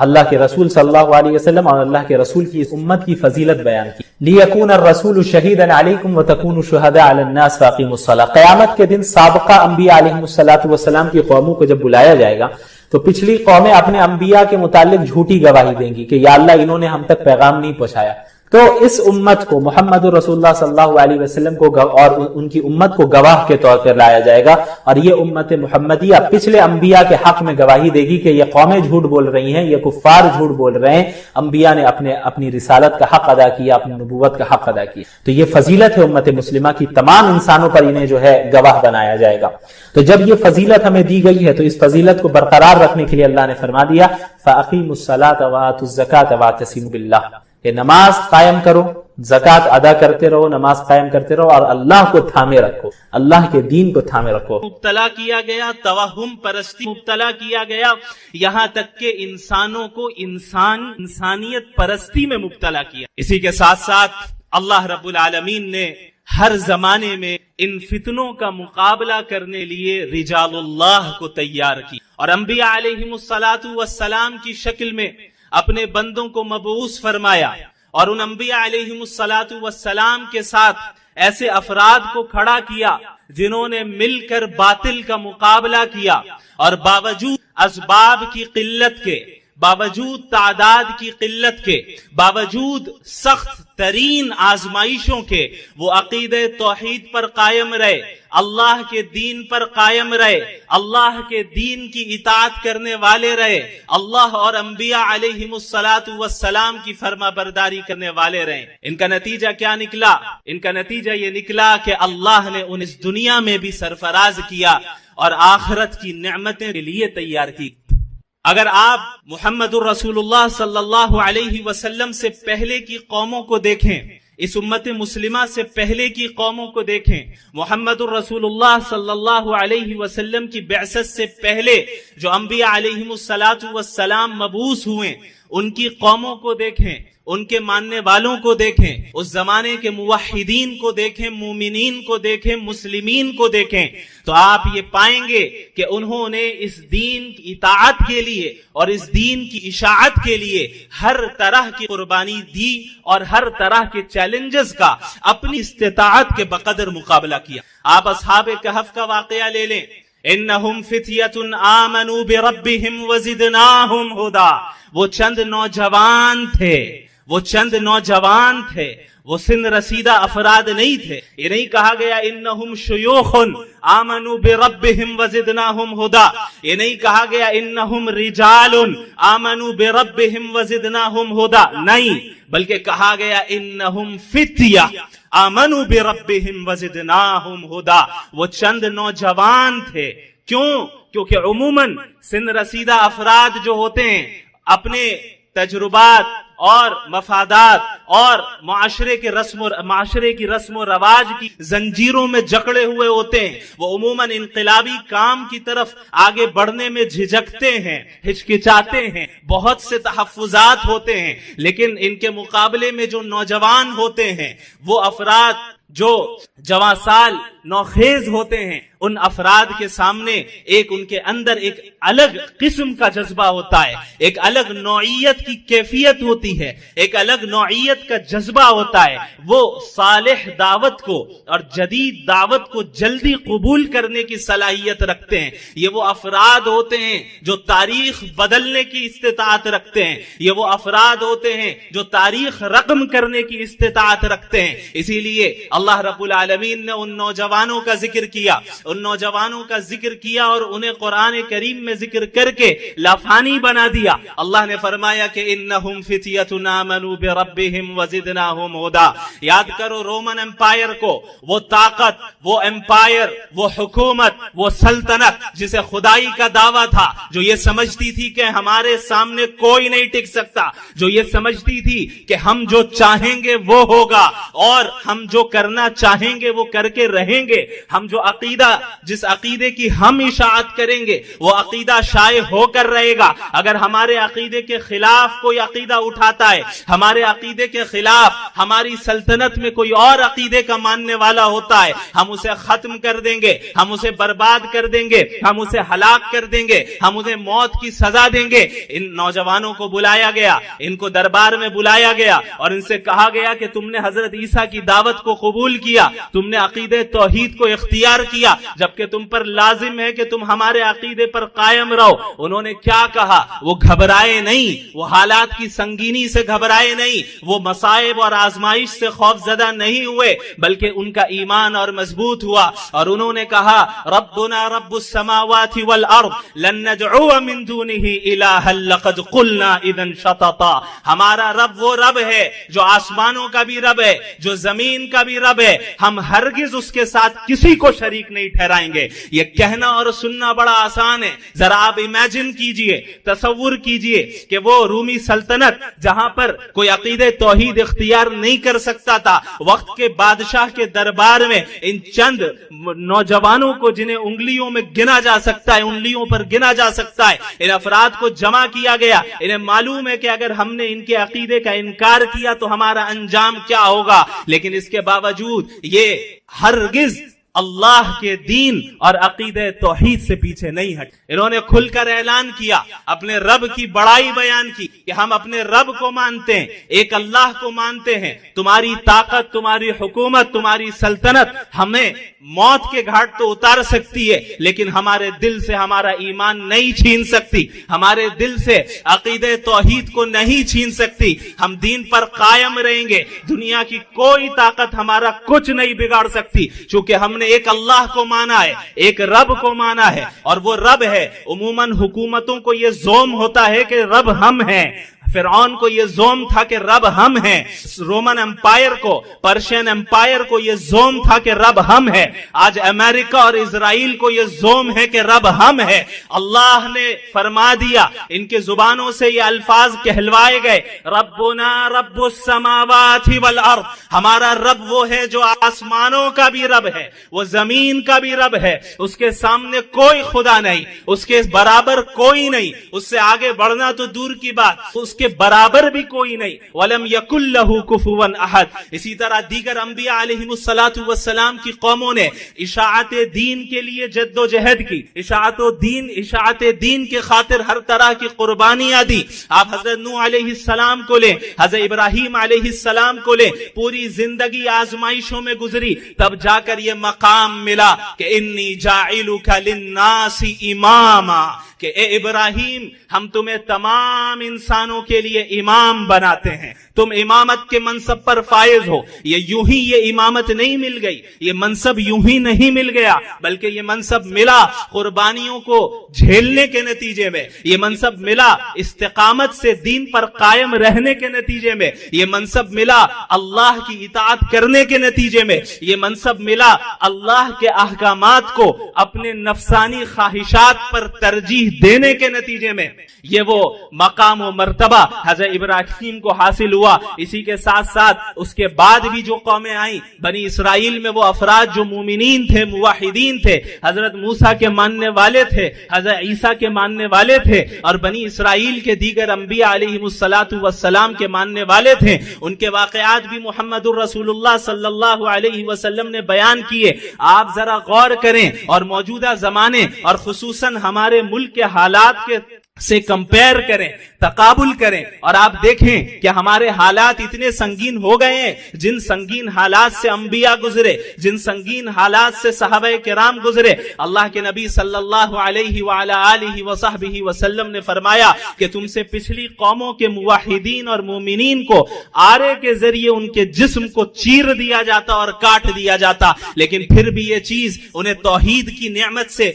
اللہ کے رسول صلی اللہ علیہ وسلم اور اللہ کے رسول کی اس امت کی فضیلت بیان کی. لِيَكُونَ الرَّسُولُ شَهِيدًا عَلَيْكُمْ وَتَكُونُوا شُهَدَاءَ عَلَى النَّاسِ فَأَقِيمُوا الصَّلَاةَ. قیامت کے دن سابقہ انبیاء علیہ الصلوۃ کی قوموں کو جب بلایا جائے گا تو پچھلی قومیں اپنے انبیاء کے متعلق جھوٹی گواہی دیں گی کہ یا اللہ انہوں نے ہم تک پیغام نہیں پہنچایا. تو اس امت کو، محمد رسول اللہ صلی اللہ علیہ وسلم کو اور ان کی امت کو گواہ کے طور پر لایا جائے گا، اور یہ امت محمدیہ پچھلے انبیاء کے حق میں گواہی دے گی کہ یہ قومیں جھوٹ بول رہی ہیں، یہ کفار جھوٹ بول رہے ہیں، انبیاء نے اپنی رسالت کا حق ادا کیا، اپنی نبوت کا حق ادا کیا. تو یہ فضیلت ہے امت مسلمہ کی، تمام انسانوں پر انہیں جو ہے گواہ بنایا جائے گا. تو جب یہ فضیلت ہمیں دی گئی ہے تو اس فضیلت کو برقرار رکھنے کے لیے اللہ نے فرما دیا فَأَقِيمُوا الصَّلَاةَ وَآتُوا الزَّكَاةَ وَاعْتَصِمُوا بِاللَّهِ، کہ نماز قائم کرو، زکات ادا کرتے رہو، نماز قائم کرتے رہو، اور اللہ کو تھامے رکھو، اللہ کے دین کو تھامے رکھو. مبتلا کیا گیا توہم پرستی، مبتلا کیا گیا یہاں تک کہ انسانوں کو انسانیت پرستی میں مبتلا کیا. اسی کے ساتھ ساتھ اللہ رب العالمین نے ہر زمانے میں ان فتنوں کا مقابلہ کرنے لیے رجال اللہ کو تیار کی، اور انبیاء علیہم السلام کی شکل میں اپنے بندوں کو مبعوث فرمایا، اور ان انبیاء علیہم السلام کے ساتھ ایسے افراد کو کھڑا کیا جنہوں نے مل کر باطل کا مقابلہ کیا، اور باوجود اسباب کی قلت کے، باوجود تعداد کی قلت کے، باوجود سخت ترین آزمائشوں کے، وہ عقیدہ توحید پر قائم رہے، اللہ کے دین پر قائم رہے، اللہ کے دین کی اطاعت کرنے والے رہے، اللہ اور انبیاء علیہم السلام کی فرما برداری کرنے والے رہے. ان کا نتیجہ کیا نکلا؟ ان کا نتیجہ یہ نکلا کہ اللہ نے انہیں اس دنیا میں بھی سرفراز کیا اور آخرت کی نعمتیں کے لیے تیار کی. اگر آپ محمد الرسول اللہ صلی اللہ علیہ وسلم سے پہلے کی قوموں کو دیکھیں، اس امت مسلمہ سے پہلے کی قوموں کو دیکھیں، محمد الرسول اللہ صلی اللہ علیہ وسلم کی بعثت سے پہلے جو انبیاء علیہم السلام مبعوث ہوئے، ان کی قوموں کو دیکھیں، ان کے ماننے والوں کو دیکھیں، اس زمانے کے موحدین کو دیکھیں، مومنین کو دیکھیں، مسلمین کو دیکھیں، تو آپ یہ پائیں گے کہ انہوں نے اس دین کی اطاعت کے لیے اور اس دین کی اشاعت کے لیے ہر طرح کی قربانی دی، اور ہر طرح کے چیلنجز کا اپنی استطاعت کے بقدر مقابلہ کیا. آپ اصحاب کہف کا واقعہ لے لیں، انہم فتیۃ آمنوا بربہم وزدناہم ھدا. وہ چند نوجوان تھے، وہ چند نوجوان تھے، وہ سن رسیدہ افراد نہیں تھے. یہ نہیں کہا گیا انہم شیوخ آمنوا بربہم وزدناہم ھدا، یہ نہیں کہا گیا انہم رجال آمنوا بربہم وزدناہم ھدا، نہیں، بلکہ کہا گیا انہم فتیہ آمنوا بربہم وزدناہم ھدا. وہ چند نوجوان تھے. کیوں؟ کیونکہ عموماً سن رسیدہ افراد جو ہوتے ہیں اپنے تجربات اور مفادات اور معاشرے کی رسم و رواج کی زنجیروں میں جکڑے ہوئے ہوتے ہیں. وہ عموماً انقلابی کام کی طرف آگے بڑھنے میں جھجکتے ہیں، ہچکچاتے ہیں، بہت سے تحفظات ہوتے ہیں. لیکن ان کے مقابلے میں جو نوجوان ہوتے ہیں، وہ افراد جو جوان سال نوخیز ہوتے ہیں ان افراد کے سامنے ایک ان کے اندر ایک الگ قسم کا جذبہ ہوتا ہے، ایک الگ نوعیت کی کیفیت ہوتی ہے، ایک الگ نوعیت کا جذبہ ہوتا ہے. وہ صالح دعوت کو اور جدید دعوت کو جلدی قبول کرنے کی صلاحیت رکھتے ہیں. یہ وہ افراد ہوتے ہیں جو تاریخ بدلنے کی استطاعت رکھتے ہیں، یہ وہ افراد ہوتے ہیں جو تاریخ رقم کرنے کی استطاعت رکھتے ہیں. اسی لیے اللہ رب العالمین نے ان نوجوانوں کا ذکر کیا، ان نوجوانوں کا ذکر کیا اور انہیں قرآن کریم میں ذکر کر کے لافانی بنا دیا. اللہ نے فرمایا کہ انہم فتیۃ آمنوا بربہم وزدناہم ہدی. یاد کرو رومن امپائر کو، وہ طاقت، وہ امپائر، وہ حکومت، وہ سلطنت جسے خدائی کا دعویٰ تھا، جو یہ سمجھتی تھی کہ ہمارے سامنے کوئی نہیں ٹک سکتا، جو یہ سمجھتی تھی کہ ہم جو چاہیں گے وہ ہوگا اور ہم جو کرنا چاہیں گے وہ کر کے رہیں گے. ہم جو عقیدہ، جس عقیدے کی ہم اشاعت کریں گے وہ عقیدہ شائع ہو کر رہے گا. اگر ہمارے عقیدے کے خلاف کوئی عقیدہ اٹھاتا ہے، ہمارے عقیدے کے خلاف ہماری سلطنت میں کوئی اور عقیدے کا ماننے والا ہوتا ہے، ہم اسے ختم کر دیں گے، ہم اسے برباد کر دیں گے، ہم اسے ہلاک کر دیں گے، ہم اسے موت کی سزا دیں گے. ان نوجوانوں کو بلایا گیا، ان کو دربار میں بلایا گیا اور ان سے کہا گیا کہ تم نے حضرت عیسیٰ کی دعوت کو قبول کیا، تم نے عقیدہ توحید کو اختیار کیا، جبکہ تم پر لازم ہے کہ تم ہمارے عقیدے پر قائم رہو. انہوں نے کیا کہا؟ وہ گھبرائے نہیں، وہ حالات کی سنگینی سے گھبرائے نہیں، وہ مصائب اور آزمائش سے خوف زدہ نہیں ہوئے، بلکہ ان کا ایمان اور مضبوط ہوا اور انہوں نے کہا ربنا رب السماوات والارض لن ندعو من دونه الها لقد قلنا اذا شططا. ہمارا رب وہ رب ہے جو آسمانوں کا بھی رب ہے، جو زمین کا بھی رب ہے، ہم ہرگز اس کے ساتھ کسی کو شریک نہیں ٹھہرائیں گے. یہ کہنا اور سننا بڑا آسان ہے. ذرا آپ امیجن کیجئے، تصور کیجئے کہ وہ رومی سلطنت جہاں پر کوئی عقیدہ توحید اختیار نہیں کر سکتا تھا، وقت کے بادشاہ کے دربار میں ان چند نوجوانوں کو جنہیں انگلیوں میں گنا جا سکتا ہے، انگلیوں پر گنا جا سکتا ہے، ان افراد کو جمع کیا گیا. انہیں معلوم ہے کہ اگر ہم نے ان کے عقیدے کا انکار کیا تو ہمارا انجام کیا ہوگا، لیکن اس کے باوجود یہ ہرگز اللہ کے دین اور عقیدہ توحید سے پیچھے نہیں ہٹ. انہوں نے کھل کر اعلان کیا، اپنے رب کی بڑائی بیان کی کہ ہم اپنے رب کو مانتے ہیں، ایک اللہ کو مانتے ہیں. تمہاری طاقت، تمہاری حکومت، تمہاری سلطنت ہمیں موت کے گھاٹ تو اتار سکتی ہے، لیکن ہمارے دل سے ہمارا ایمان نہیں چھین سکتی، ہمارے دل سے عقیدہ توحید کو نہیں چھین سکتی. ہم دین پر قائم رہیں گے، دنیا کی کوئی طاقت ہمارا کچھ نہیں بگاڑ سکتی، چونکہ ہم نے ایک اللہ کو مانا ہے، ایک رب کو مانا ہے، اور وہ رب ہے. عموماً حکومتوں کو یہ زوم ہوتا ہے کہ رب ہم ہیں. فرعون کو یہ زوم تھا کہ رب ہم ہیں، رومن امپائر کو، پرشین امپائر کو یہ زوم تھا کہ رب ہم ہیں. آج امریکہ اور اسرائیل کو یہ زوم ہے کہ رب ہم ہیں. اللہ نے فرما دیا، ان کے زبانوں سے یہ الفاظ کہلوائے گئے، ربنا رب السماوات والارض. ہمارا رب وہ ہے جو آسمانوں کا بھی رب ہے، وہ زمین کا بھی رب ہے، اس کے سامنے کوئی خدا نہیں، اس کے برابر کوئی نہیں، اس سے آگے بڑھنا تو دور کی بات، اس کے برابر بھی کوئی نہیں. وَلَمْ يَكُنْ لَهُ كُفُوًا أَحَدٌ. اسی طرح دیگر انبیاء علیہم السلام کی قوموں نے اشاعت دین کے لیے جد و جہد کی، اشاعت دین کے خاطر ہر طرح کی قربانیاں دی. آپ حضرت نوح علیہ السلام کو لیں، حضرت ابراہیم علیہ السلام کو لیں، پوری زندگی آزمائشوں میں گزری، تب جا کر یہ مقام ملا کہ انی جاعلک للناس اماما، کہ اے ابراہیم ہم تمہیں تمام انسانوں کے لیے امام بناتے ہیں، تم امامت کے منصب پر فائز ہو. یہ یوں ہی یہ امامت نہیں مل گئی، یہ منصب یوں ہی نہیں مل گیا، بلکہ یہ منصب ملا قربانیوں کو جھیلنے کے نتیجے میں، یہ منصب ملا استقامت سے دین پر قائم رہنے کے نتیجے میں، یہ منصب ملا اللہ کی اطاعت کرنے کے نتیجے میں، یہ منصب ملا اللہ کے احکامات کو اپنے نفسانی خواہشات پر ترجیح ترجیح دینے کے نتیجے میں یہ وہ مقام و مرتبہ حضرت ابراہیم کو حاصل ہوا۔ اسی کے ساتھ ساتھ اس کے بعد بھی جو قومیں آئیں بنی اسرائیل میں وہ افراد جو مومنین تھے، موحدین تھے، حضرت موسیٰ کے ماننے والے تھے، حضرت عیسیٰ کے ماننے والے تھے، اور بنی اسرائیل کے دیگر انبیاء علیہ السلام کے ماننے والے تھے۔ ان کے واقعات بھی محمد الرسول اللہ صلی اللہ علیہ وسلم نے بیان کیے۔ آپ ذرا غور کریں اور موجودہ زمانے اور خصوصاً ہمارے ملک کے حالات کے سے کمپیر کریں، تقابل کریں، اور آپ دیکھیں کہ ہمارے حالات اتنے سنگین ہو گئے ہیں۔ جن سنگین حالات سے انبیاء گزرے، جن سنگین حالات سے صحابہ کرام گزرے، اللہ کے نبی صلی اللہ علیہ وعلی آلہ وصحبہ وسلم نے فرمایا کہ تم سے پچھلی قوموں کے موحدین اور مومنین کو آرے کے ذریعے ان کے جسم کو چیر دیا جاتا اور کاٹ دیا جاتا، لیکن پھر بھی یہ چیز انہیں توحید کی نعمت سے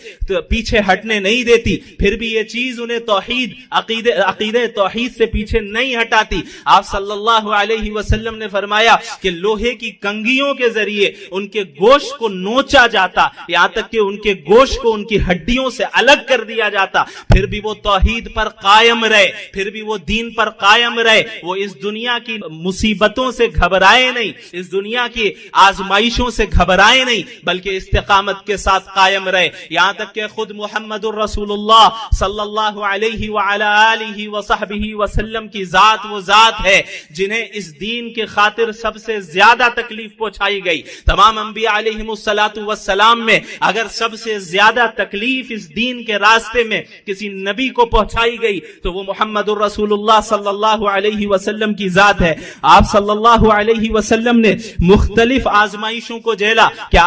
پیچھے ہٹنے نہیں دیتی، پھر بھی یہ چیز انہیں توحید عقیدہ توحید سے پیچھے نہیں ہٹاتی۔ آپ صلی اللہ علیہ وسلم نے فرمایا کہ لوہے کی کنگھیوں کے ذریعے ان کے گوشت کو نوچا جاتا، یہاں تک کہ ان کے گوشت کو ان کی ہڈیوں سے الگ کر دیا جاتا، پھر بھی وہ توحید پر قائم رہے، پھر بھی وہ دین پر قائم رہے۔ وہ اس دنیا کی مصیبتوں سے گھبرائے نہیں، اس دنیا کی آزمائشوں سے گھبرائے نہیں، بلکہ استقامت کے ساتھ قائم رہے، یہاں تک کہ خود محمد الرسول اللہ صلی اللہ علیہ وعلی آلہ وصحبہ وسلم کی ذات وہ ذات ہے جنہیں اس دین کے خاطر سب سے زیادہ تکلیف پہنچائی گئی۔ تمام انبیاء علیہم السلام میں اگر سب سے زیادہ تکلیف اس دین کے راستے میں کسی نبی کو پہنچائی گئی تو وہ محمد الرسول اللہ صلی اللہ علیہ وسلم کی ذات ہے۔ آپ صلی اللہ علیہ وسلم نے مختلف آزمائشوں کو جھیلا۔ کیا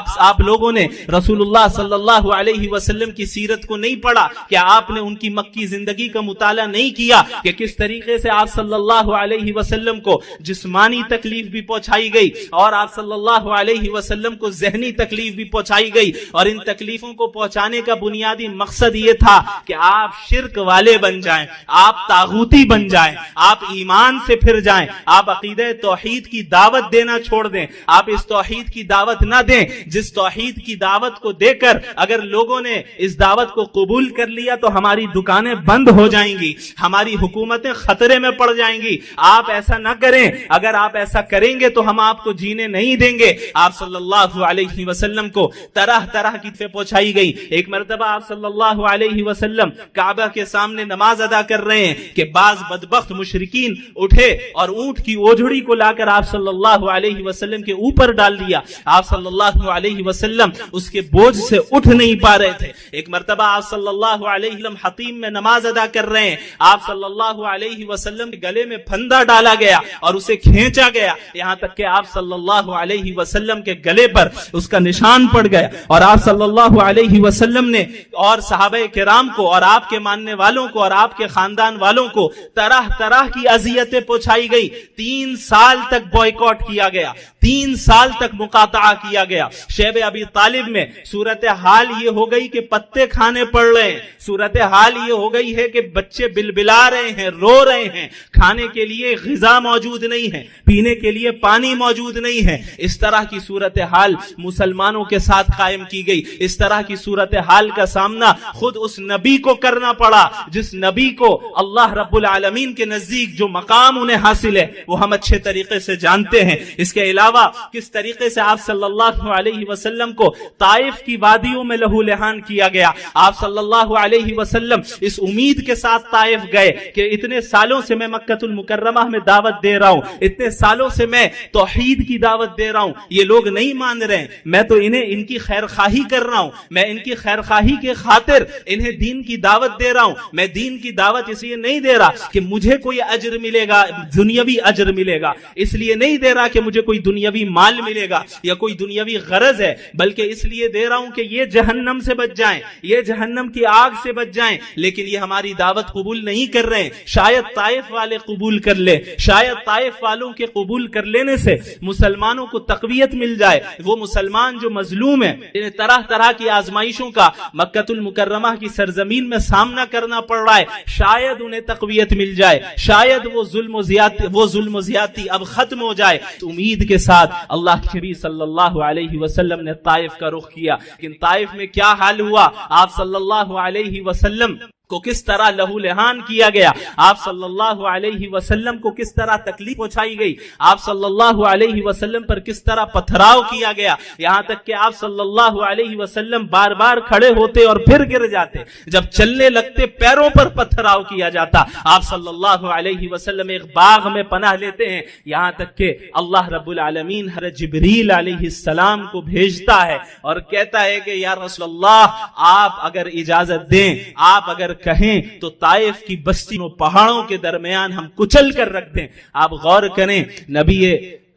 آپ لوگوں نے رسول اللہ صلی اللہ علیہ وسلم کی سیرت کو نہیں پڑھا؟ کیا آپ نے ان کی مکی زندگی کا مطالعہ نہیں کیا کہ کس طریقے سے آپ صلی اللہ علیہ وسلم کو جسمانی تکلیف بھی پہنچائی گئی اور آپ صلی اللہ علیہ وسلم کو ذہنی تکلیف بھی پہنچائی گئی، اور ان تکلیفوں کو پہنچانے کا بنیادی مقصد یہ تھا کہ آپ شرک والے بن جائیں، آپ طاغوتی بن جائیں، آپ ایمان سے پھر جائیں، آپ عقیدہ توحید کی دعوت دینا چھوڑ دیں، آپ اس توحید کی دعوت نہ دیں جس توحید کی دعوت کو دے کر اگر لوگوں نے اس دعوت کو قبول کر لیا تو ہماری دکانیں بند ہو جائیں گی، ہماری حکومتیں خطرے میں پڑ جائیں گی۔ آپ ایسا نہ کریں، اگر آپ ایسا کریں گے تو ہم آپ کو جینے نہیں دیں گے۔ آپ صلی اللہ علیہ وسلم کو طرح طرح کی تکلیفیں پہنچائی گئی۔ ایک مرتبہ آپ صلی اللہ علیہ وسلم کعبہ کے سامنے نماز ادا کر رہے ہیں کہ بعض بدبخت مشرکین اٹھے اور اونٹ کی اوجھڑی کو لا کر آپ صلی اللہ علیہ وسلم کے اوپر ڈال دیا۔ آپ صلی اللہ علیہ وسلم اس کے بوجھ سے اٹھ نہیں پا رہے تھے۔ ایک مرتبہ آپ صلی اللہ علیہ وسلم حتیم میں نماز ادا کر رہے ہیں، آپ صلی اللہ علیہ وسلم کے گلے میں پھندا ڈالا گیا اور اسے کھینچا گیا، یہاں تک کہ آپ صلی اللہ علیہ وسلم کے گلے پر اس کا نشان پڑ گیا، اور آپ صلی اللہ علیہ وسلم نے اور صحابہ کرام کو اور آپ کے ماننے والوں کو اور آپ کے خاندان والوں کو طرح طرح کی اذیتیں پہنچائی گئی۔ 3 سال تک بوائکاٹ کیا گیا، 3 سال تک مقاطعہ کیا گیا۔ شیب ابی طالب میں صورتحال یہ ہو گئی کہ پتے کھانے پڑ رہے ہیں، صورتحال یہ ہو گئی ہے کہ بچے بلبلا رہے ہیں، رو رہے ہیں، کھانے کے لیے غذا موجود نہیں ہے، پینے کے لیے پانی موجود نہیں ہے۔ اس طرح کی صورتحال مسلمانوں کے ساتھ قائم کی گئی۔ اس طرح کی صورتحال کا سامنا خود اس نبی کو کرنا پڑا جس نبی کو اللہ رب العالمین کے نزدیک جو مقام انہیں حاصل ہے وہ ہم اچھے طریقے سے جانتے ہیں۔ اس کے علاوہ کس طریقے سے آپ صلی اللہ علیہ وسلم کو طائف کی وادیوں میں لہو لہان کیا گیا۔ آپ صلی اللہ علیہ وسلم اس امید کے ساتھ طائف گئے کہ اتنے سالوں سے میں مکہ المکرمہ میں دعوت دے رہا ہوں، اتنے سالوں سے میں توحید کی دعوت دے رہا ہوں، یہ لوگ نہیں مان رہے ہیں، میں تو ان کی خیر خواہی کر رہا ہوں، میں ان کی خیر خواہی کے خاطر انہیں دین کی دعوت دے رہا ہوں۔ میں دین کی دعوت اس لیے نہیں دے رہا کہ مجھے کوئی اجر ملے گا، دنیاوی اجر ملے گا، اس لیے نہیں دے رہا کہ مجھے کوئی دنیاوی مال ملے گا یا کوئی دنیاوی غرض ہے، بلکہ اس لیے دے رہا ہوں کہ یہ جہنم سے بچ جائیں، یہ جہنم کی آگ سے بچ جائیں۔ لیکن یہ ہماری دعوت قبول نہیں کر رہے ہیں، شاید طائف والے قبول کر لے، شاید طائف والوں کے قبول کر لینے سے مسلمانوں کو تقویت مل جائے، وہ مسلمان جو مظلوم ہیں، انہیں طرح طرح کی آزمائشوں کا مکہ المکرمہ کی سرزمین میں سامنا کرنا پڑ رہا ہے، شاید انہیں تقویت مل جائے، شاید وہ ظلم و زیادتی اب ختم ہو جائے۔ امید کے ساتھ اللہ کے نبی صلی اللہ علیہ وسلم نے طائف کا رخ کیا. لیکن طائف میں کیا حال ہوا؟ آپ صلی اللہ علیہ وسلم کو کس طرح لہو لہان کیا گیا، آپ صلی اللہ علیہ وسلم کو کس طرح تکلیف پہنچائی گئی، آپ صلی اللہ علیہ وسلم پر کس طرح پتھراؤ کیا گیا، یہاں تک کہ آپ صلی اللہ علیہ وسلم بار بار کھڑے ہوتے اور پھر گر جاتے، جب چلنے لگتے پیروں پر پتھراؤ کیا جاتا. آپ صلی اللہ علیہ وسلم ایک باغ میں پناہ لیتے ہیں، یہاں تک کہ اللہ رب العالمین حضرت جبریل علیہ السلام کو بھیجتا ہے اور کہتا ہے کہ یا رسول اللہ آپ اگر اجازت دیں، آپ اگر کہیں تو طائف کی بستیوں پہاڑوں کے درمیان ہم کچل کر رکھ دیں. آپ غور کریں نبی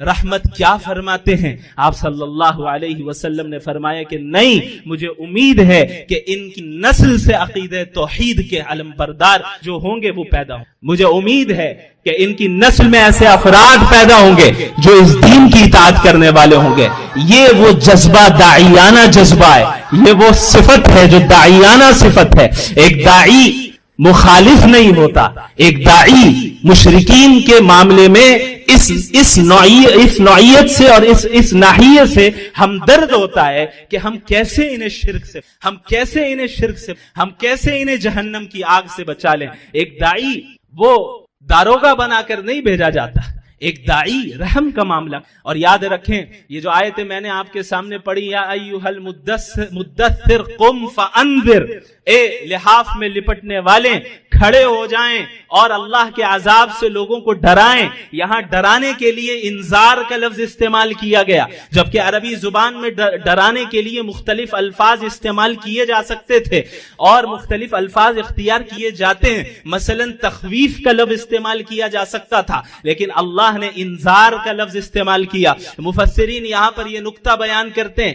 رحمت کیا فرماتے ہیں. آپ صلی اللہ علیہ وسلم نے فرمایا کہ نہیں، مجھے امید ہے کہ ان کی نسل سے عقیدہ توحید کے علم بردار جو ہوں گے وہ پیدا ہوں. مجھے امید ہے کہ ان کی نسل میں ایسے افراد پیدا ہوں گے جو اس دین کی اطاعت کرنے والے ہوں گے. یہ وہ جذبہ داعیانہ جذبہ ہے، یہ وہ صفت ہے جو داعیانہ صفت ہے. ایک داعی مخالف نہیں ہوتا، ایک داعی مشرکین کے معاملے میں اس نوعیت سے اور اس ناحیے سے ہمدرد ہوتا ہے کہ ہم کیسے انہیں شرک سے انہیں جہنم کی آگ سے بچا لیں. ایک داعی وہ داروغہ بنا کر نہیں بھیجا جاتا، ایک داعی رحم کا معاملہ. اور یاد رکھیں یہ جو آیتیں میں نے آپ کے سامنے پڑھی، یا ایھا المدثر قم فانذر، اے لحاف میں لپٹنے والے کھڑے ہو جائیں اور اللہ کے عذاب سے لوگوں کو ڈرائیں. یہاں ڈرانے کے لیے انذار کا لفظ استعمال کیا گیا، جبکہ عربی زبان میں ڈرانے کے لیے مختلف الفاظ استعمال کیے جا سکتے تھے اور مختلف الفاظ اختیار کیے جاتے ہیں. مثلا تخویف کا لفظ استعمال کیا جا سکتا تھا، لیکن اللہ نے انذار کا لفظ استعمال کیا. مفسرین یہاں پر یہ نقطہ بیان کرتے ہیں،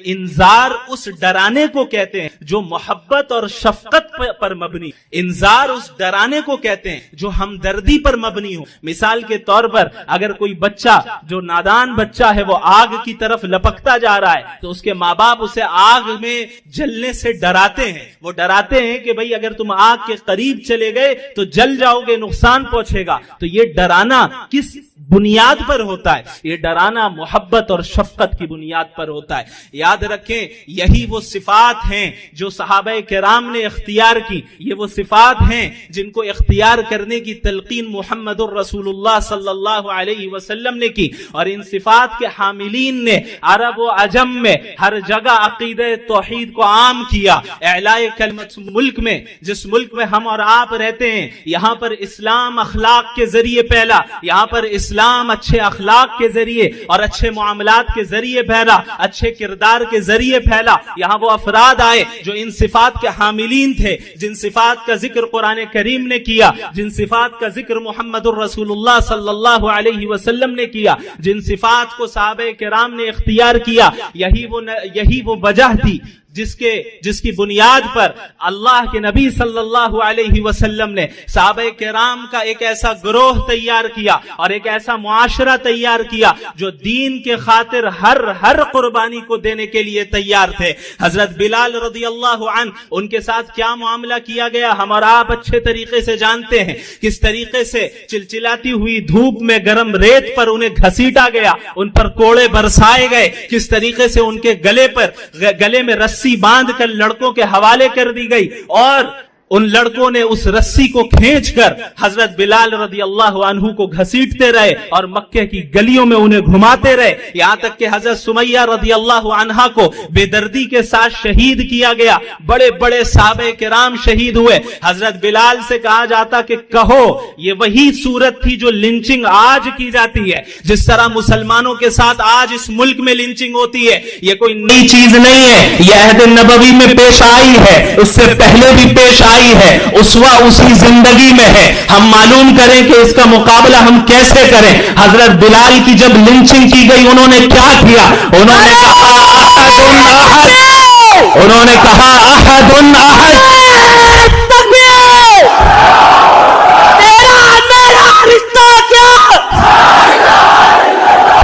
انذار اس ڈرانے کو کہتے ہیں جو محبت اور شفقت پر مبنی. انذار اس ڈرانے کو کہتے ہیں جو ہمدردی پر مبنی ہو. مثال کے طور پر اگر کوئی بچہ جو نادان بچہ ہے وہ آگ کی طرف لپکتا جا رہا ہے تو اس کے ماں باپ اسے آگ میں جلنے سے ڈراتے ہیں. وہ ڈراتے ہیں کہ بھئی اگر تم آگ کے قریب چلے گئے تو جل جاؤ گے، نقصان پہنچے گا. تو یہ ڈرانا کس بنیاد پر ہوتا ہے؟ یہ ڈرانا محبت اور شفقت کی بنیاد پر ہوتا ہے. یاد رکھیں یہی وہ صفات ہیں جو صحابہ کرام نے اختیار کی، یہ وہ صفات ہیں جن کو اختیار کرنے کی تلقین محمد الرسول اللہ صلی اللہ علیہ وسلم نے کی. اور ان صفات کے حاملین نے عرب و عجم میں ہر جگہ عقیدہ توحید کو عام کیا. اعلاء کلمت ملک میں، جس ملک میں ہم اور آپ رہتے ہیں، یہاں پر اسلام اخلاق کے ذریعے پھیلا، یہاں پر اسلام اچھے اخلاق کے ذریعے اور اچھے معاملات کے ذریعے پھیلا، اچھے کردار کے ذریعے پھیلا. یہاں وہ افراد آئے جو ان صفات کے حاملین تھے، جن صفات کا ذکر قرآن کریم نے کیا، جن صفات کا ذکر محمد الرسول اللہ صلی اللہ علیہ وسلم نے کیا، جن صفات کو صحابہ کرام نے اختیار کیا. یہی وہ وجہ تھی جس کی بنیاد پر اللہ کے نبی صلی اللہ علیہ وسلم نے صحابہ کرام کا ایک ایسا گروہ تیار کیا اور ایک ایسا معاشرہ تیار کیا جو دین کے خاطر ہر قربانی کو دینے کے لیے تیار تھے. حضرت بلال رضی اللہ عنہ، ان کے ساتھ کیا معاملہ کیا گیا ہم اور آپ اچھے طریقے سے جانتے ہیں. کس طریقے سے چلچلاتی ہوئی دھوپ میں گرم ریت پر انہیں گھسیٹا گیا، ان پر کوڑے برسائے گئے، کس طریقے سے ان کے گلے میں رسی باندھ کر لڑکوں کے حوالے کر دی گئی اور ان لڑکوں نے اس رسی کو کھینچ کر حضرت بلال رضی اللہ عنہ کو گھسیٹتے رہے اور مکے کی گلیوں میں انہیں گھماتے رہے، یہاں تک کہ حضرت سمیہ رضی اللہ عنہا کو بے دردی کے ساتھ شہید کیا گیا. بڑے بڑے صحابہ کرام شہید ہوئے. حضرت بلال سے کہا جاتا کہ کہو یہ وہی صورت تھی جو لنچنگ آج کی جاتی ہے. جس طرح مسلمانوں کے ساتھ آج اس ملک میں لنچنگ ہوتی ہے، یہ کوئی نئی چیز نہیں ہے، یہ عہد نبوی میں پیش آئی ہے، اس سے پہلے بھی پیش آئی ہے، اسوہ اسی زندگی میں ہے. ہم معلوم کریں کہ اس کا مقابلہ ہم کیسے کریں. حضرت بلال کی جب لنچنگ کی گئی انہوں نے کیا کیا؟ انہوں نے کہا احد احد، انہوں نے کہا احد احد. میرا رشتہ کیا؟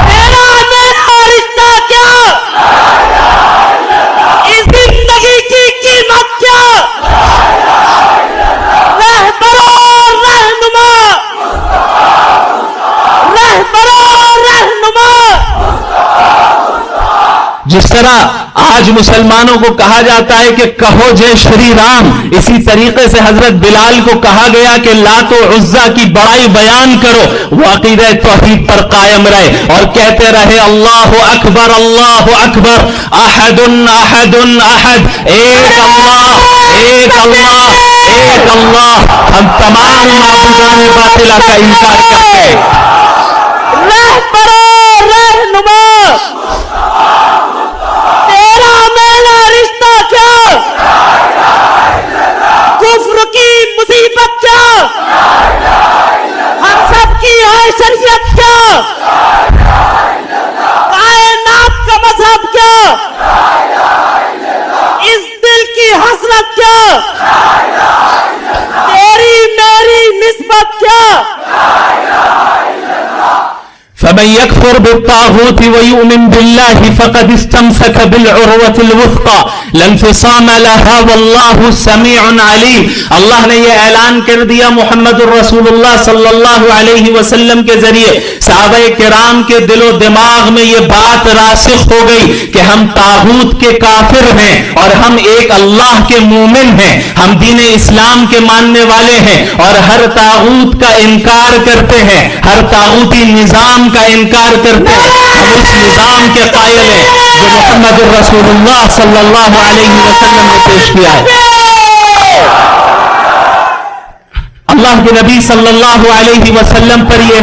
میرا رشتہ کیا؟ اس زندگی کی قیمت کیا؟ رہنما جس طرح آج مسلمانوں کو کہا جاتا ہے کہ کہو جے شری رام، اسی طریقے سے حضرت بلال کو کہا گیا کہ لات و عزا کی بڑائی بیان کرو، وہ عقیدہ توحید پر قائم رہے اور کہتے رہے اللہ اکبر احد احد احد، ایک اللہ ہم تمام معبودان باطلہ کا انکار کرتے ہیں۔ رہنما تیرا میرا رشتہ کیا، کفر کی مصیبت کیا، ہم سب کی ہے شریعت کیا، کائنات کا مذہب کیا، اس دل کی حسرت کیا، تیری میری نسبت کیا۔ فمن يكفر بالطاغوت ويؤمن بالله فقد استمسك بالعروة الوثقى لا انفصام لها والله سميع عليم۔ اللہ نے یہ اعلان کر دیا محمد الرسول اللہ صلی اللہ علیہ وسلم کے ذریعے، صحابہ کرام کے دل و دماغ میں یہ بات راسخ ہو گئی کہ ہم طاغوت کے کافر ہیں اور ہم ایک اللہ کے مومن ہیں، ہم دین اسلام کے ماننے والے ہیں اور ہر طاغوت کا انکار کرتے ہیں، ہر طاغوتی نظام کا انکار کرتے ہیں، ہم اس نظام کے قائل ہیں جو محمد الرسول اللہ صلی اللہ علیہ وسلم نے پیش کیا ہے۔ اللہ کے نبی صلی اللہ علیہ وسلم پر یہ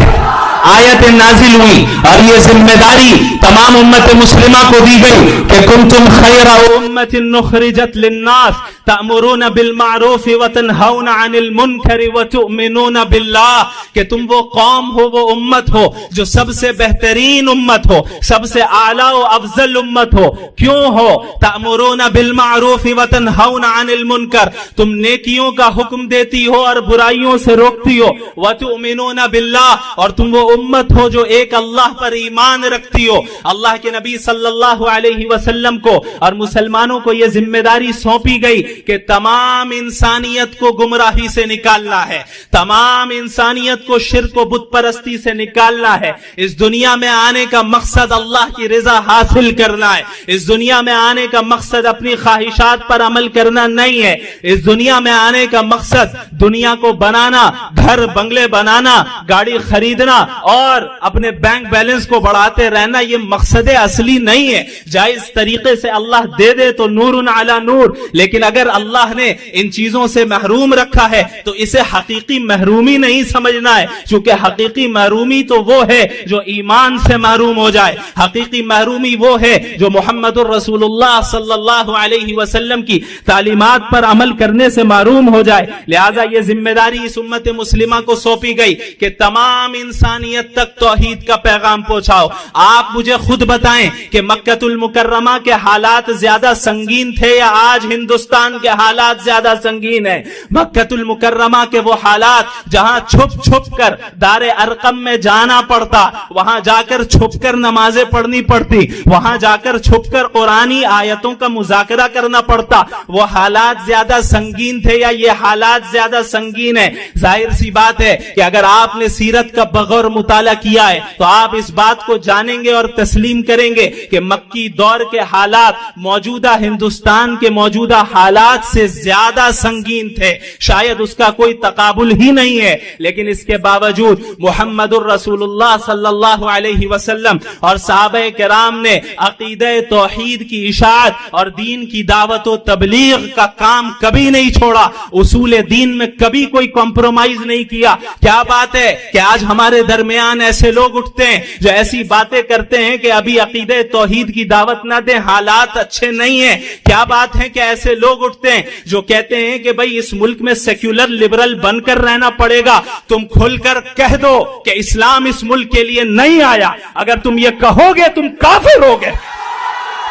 آیت نازل ہوئی اور یہ ذمہ داری تمام امت مسلمہ کو دی گئی کہ کنتم خیر امت اخرجت للناس تأمرون بالمعروف وتنہون عن المنکر وتؤمنون باللہ، کہ تم وہ قوم ہو، وہ امت ہو جو سب سے بہترین امت ہو، سب سے اعلیٰ و افضل امت ہو۔ کیوں ہو؟ تأمرون بالمعروف وتنہون عن المنکر، تم نیکیوں کا حکم دیتی ہو اور برائیوں سے روکتی ہو، وتؤمنون باللہ، اور تم وہ امت ہو جو ایک اللہ پر ایمان رکھتی ہو۔ اللہ کے نبی صلی اللہ علیہ وسلم کو اور مسلمانوں کو یہ ذمہ داری سونپی گئی کہ تمام انسانیت کو گمراہی سے نکالنا ہے، تمام انسانیت کو شرک و بت پرستی سے نکالنا ہے۔ اس دنیا میں آنے کا مقصد اللہ کی رضا حاصل کرنا ہے، اس دنیا میں آنے کا مقصد اپنی خواہشات پر عمل کرنا نہیں ہے، اس دنیا میں آنے کا مقصد دنیا کو بنانا، گھر بنگلے بنانا، گاڑی خریدنا اور اپنے بینک بیلنس کو بڑھاتے رہنا، یہ مقصد اصلی نہیں ہے۔ جائز طریقے سے اللہ دے دے تو نور علی نور، لیکن اگر اللہ نے ان چیزوں سے محروم رکھا ہے تو اسے حقیقی محرومی نہیں سمجھنا ہے، چونکہ حقیقی محرومی تو وہ ہے جو ایمان سے محروم ہو جائے، حقیقی محرومی وہ ہے جو محمد الرسول اللہ صلی اللہ علیہ وسلم کی تعلیمات پر عمل کرنے سے محروم ہو جائے۔ لہذا یہ ذمہ داری اس امت مسلمہ کو سونپی گئی کہ تمام انسانیت تک توحید کا پیغام پہنچاؤ۔ آپ مجھے خود بتائیں کہ مکہ المکرمہ کے حالات زیادہ سنگین تھے یا آج ہندوستان کے حالات زیادہ سنگین ہیں؟ مکہ المکرمہ کے وہ حالات جہاں چھپ چھپ کر دار ارقم میں جانا پڑتا، وہاں جا کر چھپ کر نمازیں پڑھنی پڑتی، وہاں جا کر چھپ کر قرآنی آیتوں کا مذاکرہ کرنا پڑتا، وہ حالات زیادہ سنگین تھے یا یہ حالات زیادہ سنگین ہیں؟ ظاہر سی بات ہے کہ اگر آپ نے سیرت کا بغور مطالعہ کیا ہے تو آپ اس بات کو جانیں گے اور تسلیم کریں گے کہ مکی دور کے حالات موجودہ ہندوستان کے موجودہ حالات سے زیادہ سنگین تھے، شاید اس کا کوئی تقابل ہی نہیں ہے۔ لیکن اس کے باوجود محمد الرسول اللہ صلی اللہ علیہ وسلم اور صحابہ کرام نے عقیدہ توحید کی اشاعت اور دین کی دعوت و تبلیغ کا کام کبھی نہیں چھوڑا، اصول دین میں کبھی کوئی کمپرومائز نہیں کیا۔ کیا بات ہے کہ آج ہمارے درمیان ایسے لوگ اٹھتے ہیں جو ایسی باتیں کرتے ہیں کہ ابھی عقیدہ توحید کی دعوت نہ دیں، حالات اچھے نہیں ہیں۔ کیا بات ہے کہ ایسے لوگ اٹھتے ہیں جو کہتے ہیں کہ بھئی اس ملک میں سیکولر لبرل بن کر رہنا پڑے گا، تم کھل کر کہہ دو کہ اسلام اس ملک کے لیے نہیں آیا۔ اگر تم یہ کہو گے تم کافر ہو گے،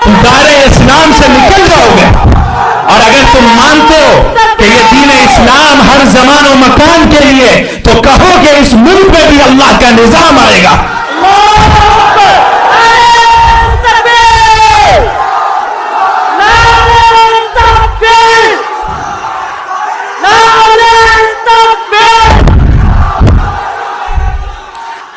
تم دائرہ اسلام سے نکل جاؤ گے۔ اور اگر تم مانتے ہو کہ یہ دین اسلام ہر زمان و مکان کے لیے، تو کہو کہ اس ملک میں بھی اللہ کا نظام آئے گا۔